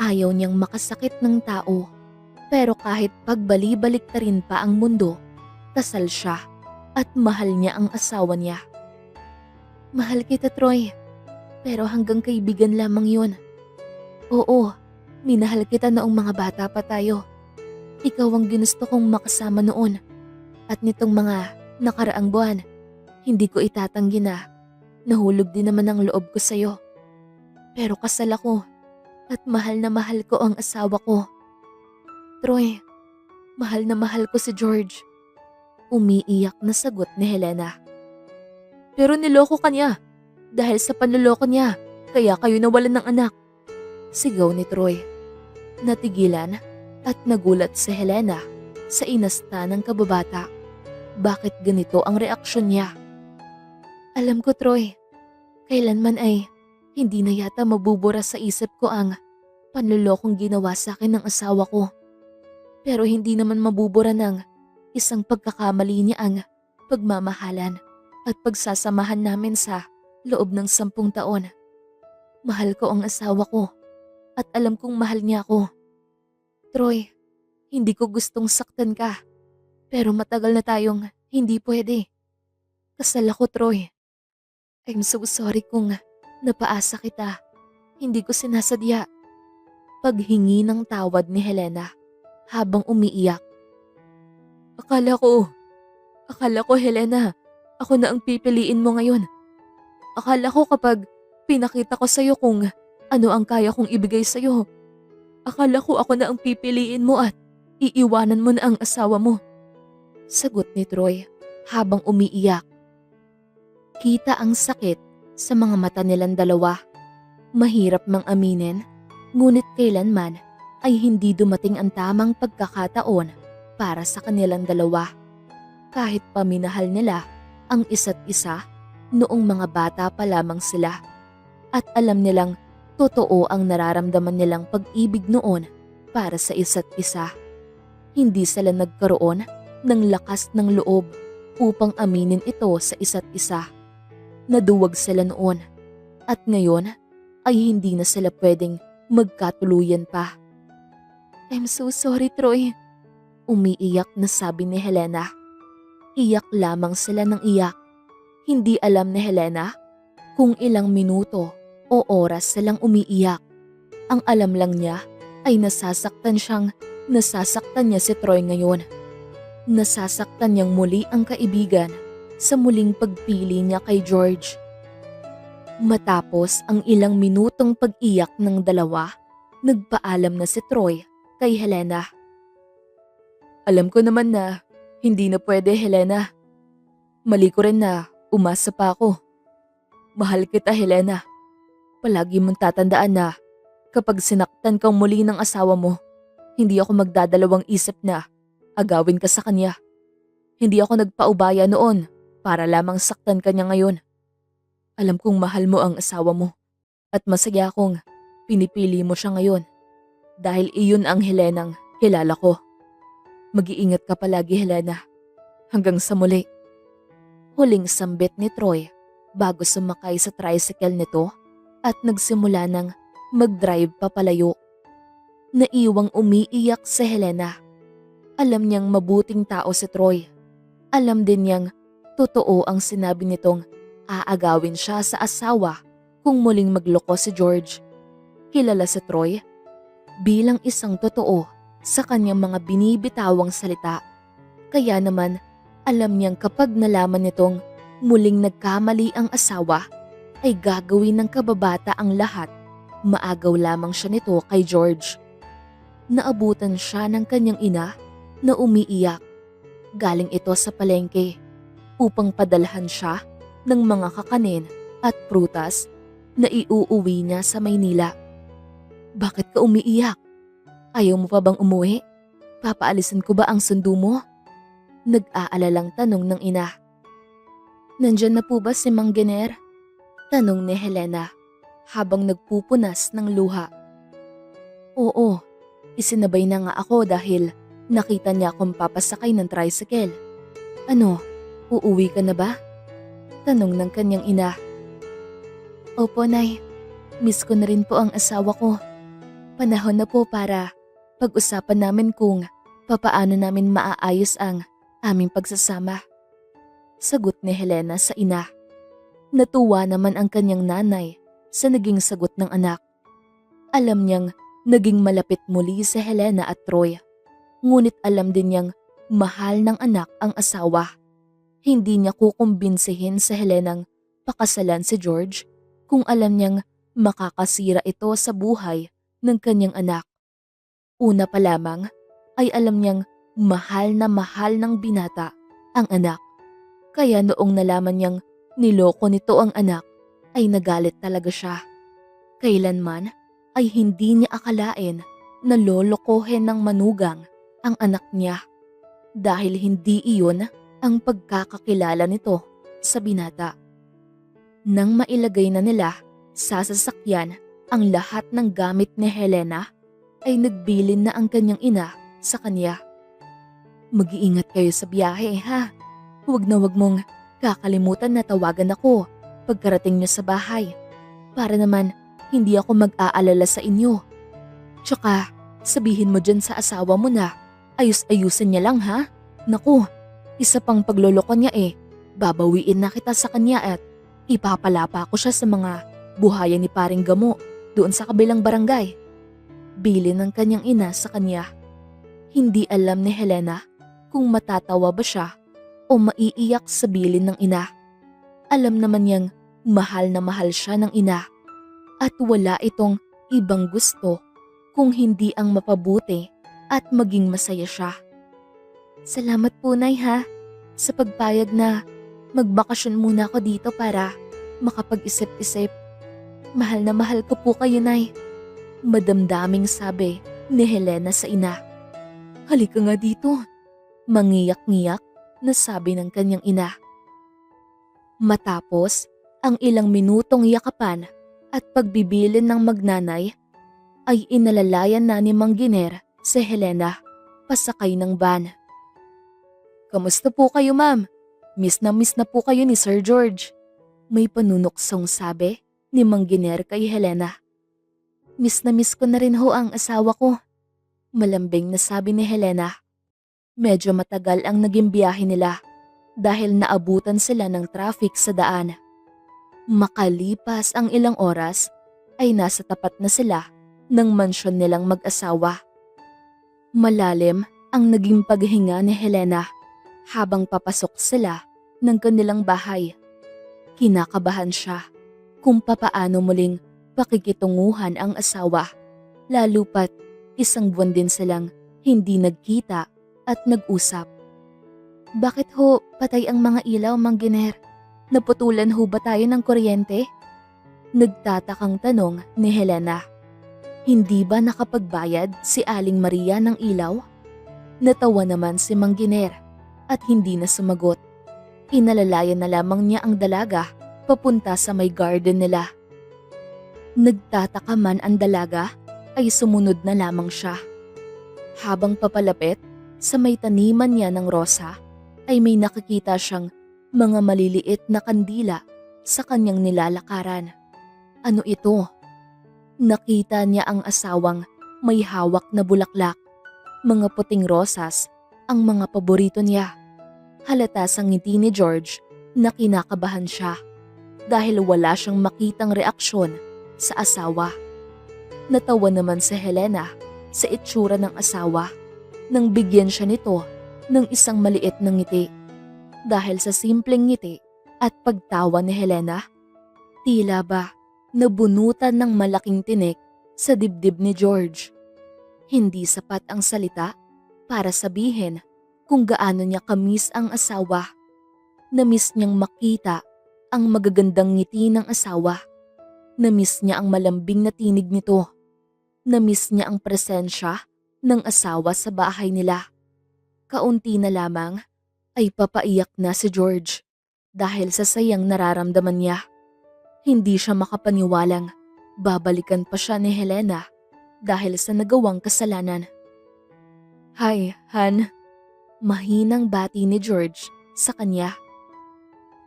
Ayaw niyang makasakit ng tao, pero kahit pagbali-balik ta rin pa ang mundo, kasal siya at mahal niya ang asawa niya. "Mahal kita Troy, pero hanggang kaibigan lamang yun. Oo, minahal kita noong mga bata pa tayo. Ikaw ang ginusto kong makasama noon. At nitong mga nakaraang buwan, hindi ko itatanggi na nahulog din naman ang loob ko sa'yo. Pero kasal ako at mahal na mahal ko ang asawa ko. Troy, mahal na mahal ko si George." Umiiyak na sagot ni Helena. "Pero niloko ka niya. Dahil sa panloloko niya, kaya kayo nawalan ng anak." Sigaw ni Troy. Natigilan at nagulat si Helena sa inasta ng kababata. Bakit ganito ang reaksyon niya? "Alam ko Troy, kailanman ay hindi na yata mabubura sa isip ko ang panlolokong ginawa sa akin ng asawa ko. Pero hindi naman mabubura ng isang pagkakamali niya ang pagmamahalan at pagsasamahan namin sa loob ng 10 taon. Mahal ko ang asawa ko at alam kong mahal niya ako. Troy, hindi ko gustong saktan ka, pero matagal na tayong hindi pwede. Kasal ako Troy. I'm so sorry kung napaasa kita. Hindi ko sinasadya." Paghingi ng tawad ni Helena habang umiiyak. Akala ko Helena, ako na ang pipiliin mo ngayon. Akala ko kapag pinakita ko sa'yo kung ano ang kaya kong ibigay sa'yo, Akala ko ako na ang pipiliin mo at iiwanan mo na ang asawa mo. Sagot ni Troy habang umiiyak. Kita ang sakit sa mga mata nilang dalawa. Mahirap mang aminin, ngunit kailanman ay hindi dumating ang tamang pagkakataon para sa kanilang dalawa. Kahit paminahal nila ang isa't isa noong mga bata pa lamang sila. At alam nilang totoo ang nararamdaman nilang pag-ibig noon para sa isa't isa. Hindi sila nagkaroon ng lakas ng loob upang aminin ito sa isa't isa. Naduwag sila noon at ngayon ay hindi na sila pwedeng magkatuluyan pa. I'm so sorry, Troy. Umiiyak na sabi ni Helena. Iyak lamang sila ng iyak. Hindi alam ni Helena kung ilang minuto o oras silang umiiyak. Ang alam lang niya ay nasasaktan niya si Troy ngayon. Nasasaktan niyang muli ang kaibigan sa muling pagpili niya kay George. Matapos ang ilang minutong pag-iyak ng dalawa, nagpaalam na si Troy kay Helena. Alam ko naman na hindi na pwede, Helena. Mali ko rin na umasa pa ako. Mahal kita, Helena. Palagi mong tatandaan na kapag sinaktan kang muli ng asawa mo, hindi ako magdadalawang isip na agawin ka sa kanya. Hindi ako nagpaubaya noon para lamang saktan ka niya ngayon. Alam kong mahal mo ang asawa mo at masaya akong pinipili mo siya ngayon dahil iyon ang Helenang kilala ko. Mag-iingat ka palagi, Helena. Hanggang sa muli. Huling sambit ni Troy bago sumakay sa tricycle nito at nagsimula ng mag-drive papalayo. Naiwang umiiyak si Helena. Alam niyang mabuting tao si Troy. Alam din niyang totoo ang sinabi nitong aagawin siya sa asawa kung muling magloko si George. Kilala si Troy bilang isang totoo sa kanyang mga binibitawang salita. Kaya naman alam niyang kapag nalaman nitong muling nagkamali ang asawa ay gagawin ng kababata ang lahat. Maagaw lamang siya nito kay George. Naabutan siya ng kanyang ina na umiiyak. Galing ito sa palengke upang padalhan siya ng mga kakanin at prutas na iuuwi niya sa Maynila. Bakit ka umiiyak? Ayaw mo pa bang umuwi? Papaalisin ko ba ang sundo mo? Nag-aalalang tanong ng ina. Nandyan na po ba si Mang Gener? Tanong ni Helena habang nagpupunas ng luha. Oo, isinabay na nga ako dahil nakita niya akong papasakay ng tricycle. Ano, uuwi ka na ba? Tanong ng kanyang ina. Opo, Nay. Miss ko na rin po ang asawa ko. Panahon na po para pag-usapan namin kung papaano namin maaayos ang aming pagsasama. Sagot ni Helena sa ina. Natuwa naman ang kanyang nanay sa naging sagot ng anak. Alam niyang naging malapit muli si Helena at Troy. Ngunit alam din niyang mahal ng anak ang asawa. Hindi niya kukumbinsihin sa Helenang pakasalan si George kung alam niyang makakasira ito sa buhay ng kanyang anak. Una pa lamang ay alam niyang mahal ng binata ang anak. Kaya noong nalaman niyang niloko nito ang anak ay nagalit talaga siya. Kailanman ay hindi niya akalain na lolokohin ng manugang ang anak niya dahil hindi iyon ang pagkakakilala nito sa binata. Nang mailagay na nila sa sasakyan ang lahat ng gamit ni Helena, ay nagbilin na ang kanyang ina sa kanya. Mag-iingat kayo sa biyahe, ha? Huwag na huwag mong kakalimutan na tawagan ako pagkarating niyo sa bahay para naman hindi ako mag-aalala sa inyo. Tsaka sabihin mo dyan sa asawa mo na ayus-ayusin niya lang, ha? Naku, isa pang pagloloko niya babawiin na kita sa kanya at ipapalapa ko siya sa mga buhayan ni Paring Gamo doon sa kabilang barangay. Bilin ng kanyang ina sa kanya. Hindi alam ni Helena kung matatawa ba siya o maiiyak sa bilin ng ina. Alam naman niyang mahal na mahal siya ng ina at wala itong ibang gusto kung hindi ang mapabuti at maging masaya siya. Salamat po, Nay, ha, sa pagpayag na magbakasyon muna ako dito para makapag-isip-isip. Mahal na mahal ko po kayo, Nay. Madamdaming sabi ni Helena sa ina. Halika nga dito. Mangiyak-ngiyak na sabi ng kanyang ina. Matapos ang ilang minutong yakapan at pagbibilin ng magnanay, ay inalalayan na ni Mang Giner si Helena pasakay ng van. Kamusta po kayo, ma'am? Miss na po kayo ni Sir George. May panunuksong sabi ni Mang Giner kay Helena. Miss ko na rin ho ang asawa ko. Malambing na sabi ni Helena. Medyo matagal ang naging biyahe nila dahil naabutan sila ng traffic sa daan. Makalipas ang ilang oras ay nasa tapat na sila ng mansyon nilang mag-asawa. Malalim ang naging paghinga ni Helena habang papasok sila ng kanilang bahay. Kinakabahan siya kung papaano muling pakikitunguhan ang asawa, lalo pat isang buwan din silang hindi nagkita at nag-usap. Bakit ho patay ang mga ilaw, Mang Giner? Naputulan ho ba tayo ng kuryente? Nagtatakang tanong ni Helena. Hindi ba nakapagbayad si Aling Maria ng ilaw? Natawa naman si Mang Giner at hindi na sumagot. Inalalayan na lamang niya ang dalaga papunta sa may garden nila. Nagtataka man ang dalaga ay sumunod na lamang siya. Habang papalapit sa may taniman niya ng rosa ay may nakikita siyang mga maliliit na kandila sa kanyang nilalakaran. Ano ito? Nakita niya ang asawang may hawak na bulaklak. Mga puting rosas ang mga paborito niya. Halata sa ngiti ni George na kinakabahan siya dahil wala siyang makitang reaksyon sa asawa. Natawa naman si Helena sa itsura ng asawa nang bigyan siya nito ng isang maliit na ngiti. Dahil sa simpleng ngiti at pagtawa ni Helena, tila ba nabunutan ng malaking tinik sa dibdib ni George. Hindi sapat ang salita para sabihin kung gaano niya kamiss ang asawa. Namiss niyang makita ang magagandang ngiti ng asawa. Namiss niya ang malambing na tinig nito. Namiss niya ang presensya ng asawa sa bahay nila. Kaunti na lamang ay papaiyak na si George dahil sa sayang nararamdaman niya. Hindi siya makapaniwalang babalikan pa siya ni Helena dahil sa nagawang kasalanan. Hi, Han. Mahinang bati ni George sa kanya.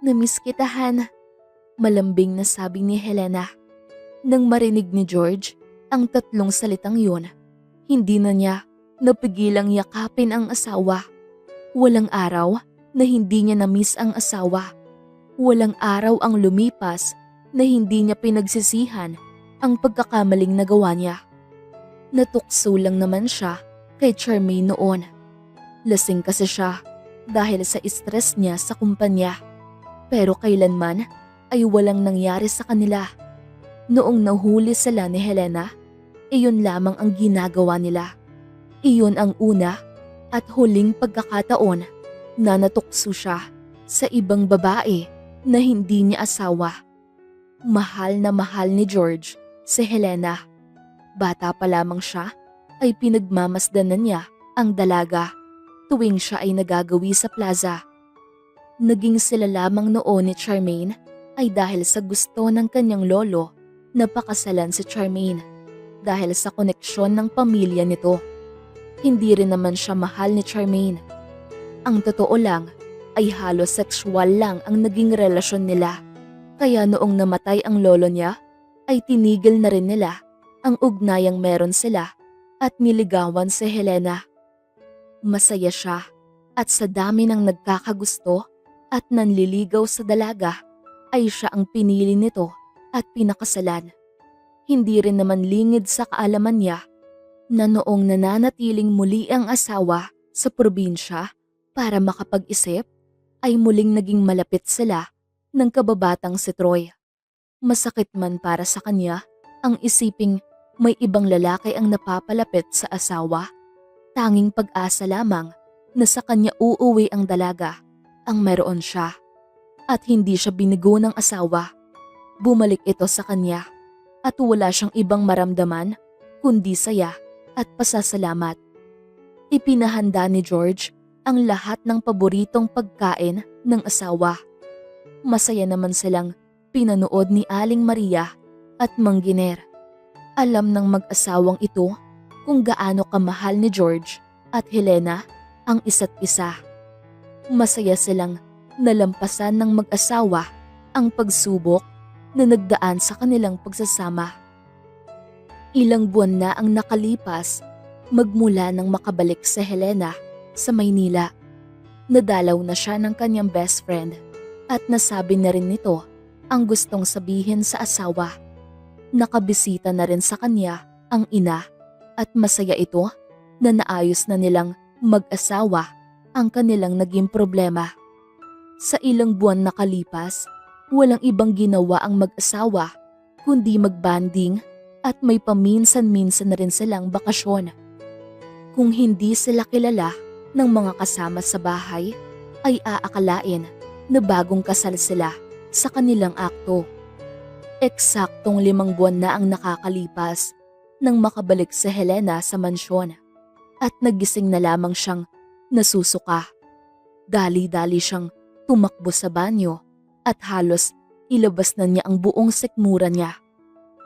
Namiss kita, Han. Malambing na sabi ni Helena. Nang marinig ni George ang tatlong salitang yun, hindi na niya napigilang yakapin ang asawa. Walang araw na hindi niya namiss ang asawa. Walang araw ang lumipas na hindi niya pinagsisihan ang pagkakamaling nagawa niya. Natukso lang naman siya kay Charmaine noon. Lasing kasi siya dahil sa stress niya sa kumpanya. Pero kailanman ay walang nangyari sa kanila. Noong nahuli sila ni Helena, iyon lamang ang ginagawa nila. Iyon ang una at huling pagkakataon na natukso siya sa ibang babae na hindi niya asawa. Mahal na mahal ni George si Helena. Bata pa lamang siya ay pinagmamasdanan niya ang dalaga tuwing siya ay nagagawi sa plaza. Naging sila lamang noon ni Charmaine ay dahil sa gusto ng kanyang lolo na pakasalan si Charmaine dahil sa koneksyon ng pamilya nito. Hindi rin naman siya mahal ni Charmaine. Ang totoo lang ay halos sexual lang ang naging relasyon nila. Kaya noong namatay ang lolo niya ay tinigil na rin nila ang ugnayang meron sila at niligawan si Helena. Masaya siya at sa dami ng nagkakagusto at nanliligaw sa dalaga ay siya ang pinili nito at pinakasalan. Hindi rin naman lingid sa kaalaman niya na noong nananatiling muli ang asawa sa probinsya para makapag-isip ay muling naging malapit sila ng kababatang si Troy. Masakit man para sa kanya ang isiping may ibang lalaki ang napapalapit sa asawa, tanging pag-asa lamang na sa kanya uuwi ang dalaga ang meron siya at hindi siya binigo ng asawa. Bumalik ito sa kanya at wala siyang ibang maramdaman kundi saya at pasasalamat. Ipinahanda ni George ang lahat ng paboritong pagkain ng asawa. Masaya naman silang pinanood ni Aling Maria at Mang Giner. Alam ng mag-asawang ito kung gaano kamahal ni George at Helena ang isa't isa. Masaya silang nalampasan ng mag-asawa ang pagsubok na nagdaan sa kanilang pagsasama. Ilang buwan na ang nakalipas magmula nang makabalik si Helena sa Maynila. Nadalaw na siya ng kanyang best friend at nasabi na rin nito ang gustong sabihin sa asawa. Nakabisita na rin sa kanya ang ina at masaya ito na naayos na nilang mag-asawa ang kanilang naging problema. Sa ilang buwan nakalipas, walang ibang ginawa ang mag-asawa kundi mag-banding at may paminsan-minsan na rin silang bakasyon. Kung hindi sila kilala ng mga kasama sa bahay, ay aakalain na bagong kasal sila sa kanilang akto. Eksaktong 5 buwan na ang nakakalipas nang makabalik si Helena sa mansyon at nagising na lamang siyang nasusuka. Dali-dali siyang tumakbo sa banyo at halos ilabas na niya ang buong sikmura niya.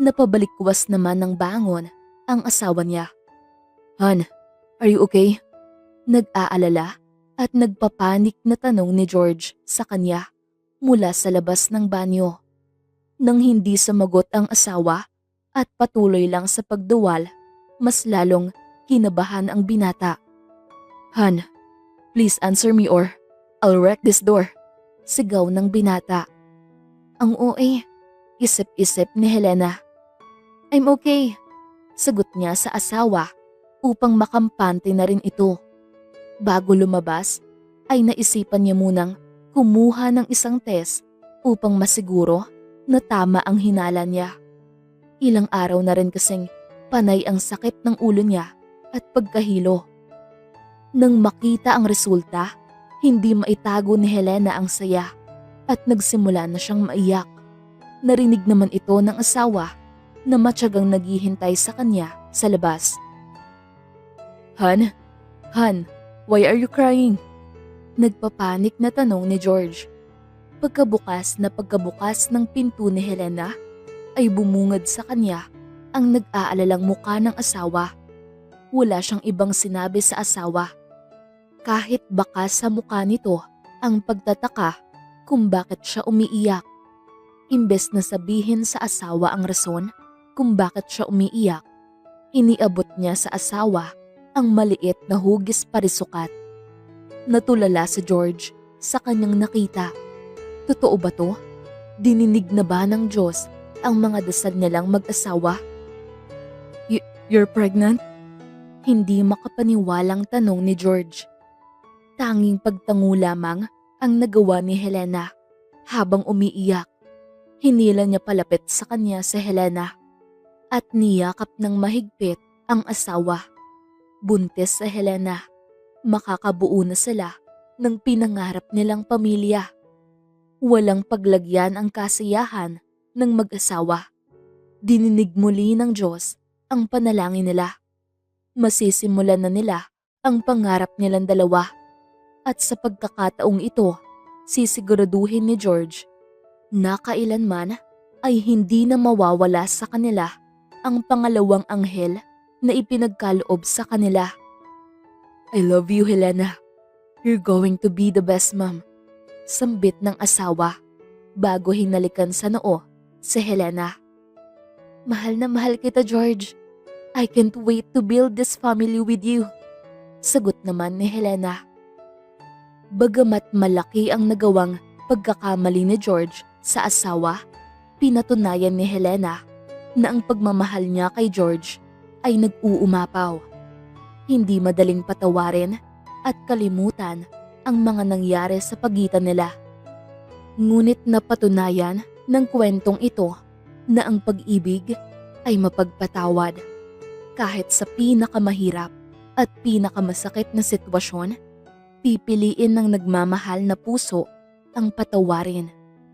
Napabalikwas naman ng bangon ang asawa niya. "Han, are you okay?" Nag-aalala at nagpapanik na tanong ni George sa kanya mula sa labas ng banyo. Nang hindi sumagot ang asawa at patuloy lang sa pagduwal, mas lalong kinabahan ang binata. "Han, please answer me or I'll wreck this door," sigaw ng binata. Ang OA, isip-isip ni Helena. "I'm okay," sagot niya sa asawa upang makampante na rin ito. Bago lumabas, ay naisipan niya munang kumuha ng isang test upang masiguro na tama ang hinala niya. Ilang araw na rin kasing panay ang sakit ng ulo niya at pagkahilo. Nang makita ang resulta, hindi maitago ni Helena ang saya at nagsimula na siyang maiyak. Narinig naman ito ng asawa na matyagang naghihintay sa kanya sa labas. Han, why are you crying?" Nagpapanik na tanong ni George. Pagkabukas ng pinto ni Helena, ay bumungad sa kanya ang nag-aalalang muka ng asawa. Wala siyang ibang sinabi sa asawa. Kahit baka sa mukha nito ang pagtataka kung bakit siya umiiyak. Imbes na sabihin sa asawa ang rason kung bakit siya umiiyak, iniabot niya sa asawa ang maliit na hugis parisukat. Natulala si George sa kanyang nakita. Totoo ba to? Dininig na ba ng Diyos ang mga dasal nilang mag-asawa? You're pregnant?" Hindi makapaniwalang tanong ni George. Tanging pagtango lamang ang nagawa ni Helena habang umiiyak. Hinila niya palapit sa kanya si Helena at niyakap ng mahigpit ang asawa. Buntis sa Helena, makakabuo na sila ng pinangarap nilang pamilya. Walang paglagyan ang kasiyahan ng mag-asawa. Dininig muli ng Diyos ang panalangin nila. Masisimulan na nila ang pangarap nilang dalawa. At sa pagkakataong ito, sisiguraduhin ni George na kailanman ay hindi na mawawala sa kanila ang pangalawang anghel na ipinagkaloob sa kanila. "I love you, Helena. You're going to be the best mom," sambit ng asawa bago hinalikan sa noo si Helena. Mahal na mahal kita, George. I can't wait to build this family with you," sagot naman ni Helena. Bagamat malaki ang nagawang pagkakamali ni George sa asawa, pinatunayan ni Helena na ang pagmamahal niya kay George ay nag-uumapaw. Hindi madaling patawarin at kalimutan ang mga nangyari sa pagitan nila. Ngunit napatunayan ng kwentong ito na ang pag-ibig ay mapagpatawad. Kahit sa pinakamahirap at pinakamasakit na sitwasyon, pipiliin ng nagmamahal na puso ang patawarin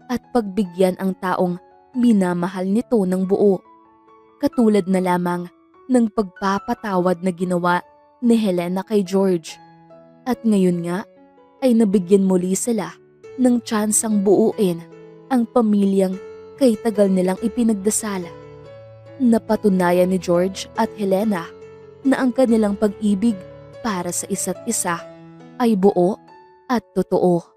at pagbigyan ang taong minamahal nito ng buo. Katulad na lamang ng pagpapatawad na ginawa ni Helena kay George. At ngayon nga ay nabigyan muli sila ng tsansang buuin ang pamilyang kay tagal nilang ipinagdasal. Napatunayan ni George at Helena na ang kanilang pag-ibig para sa isa't isa ay buo at totoo.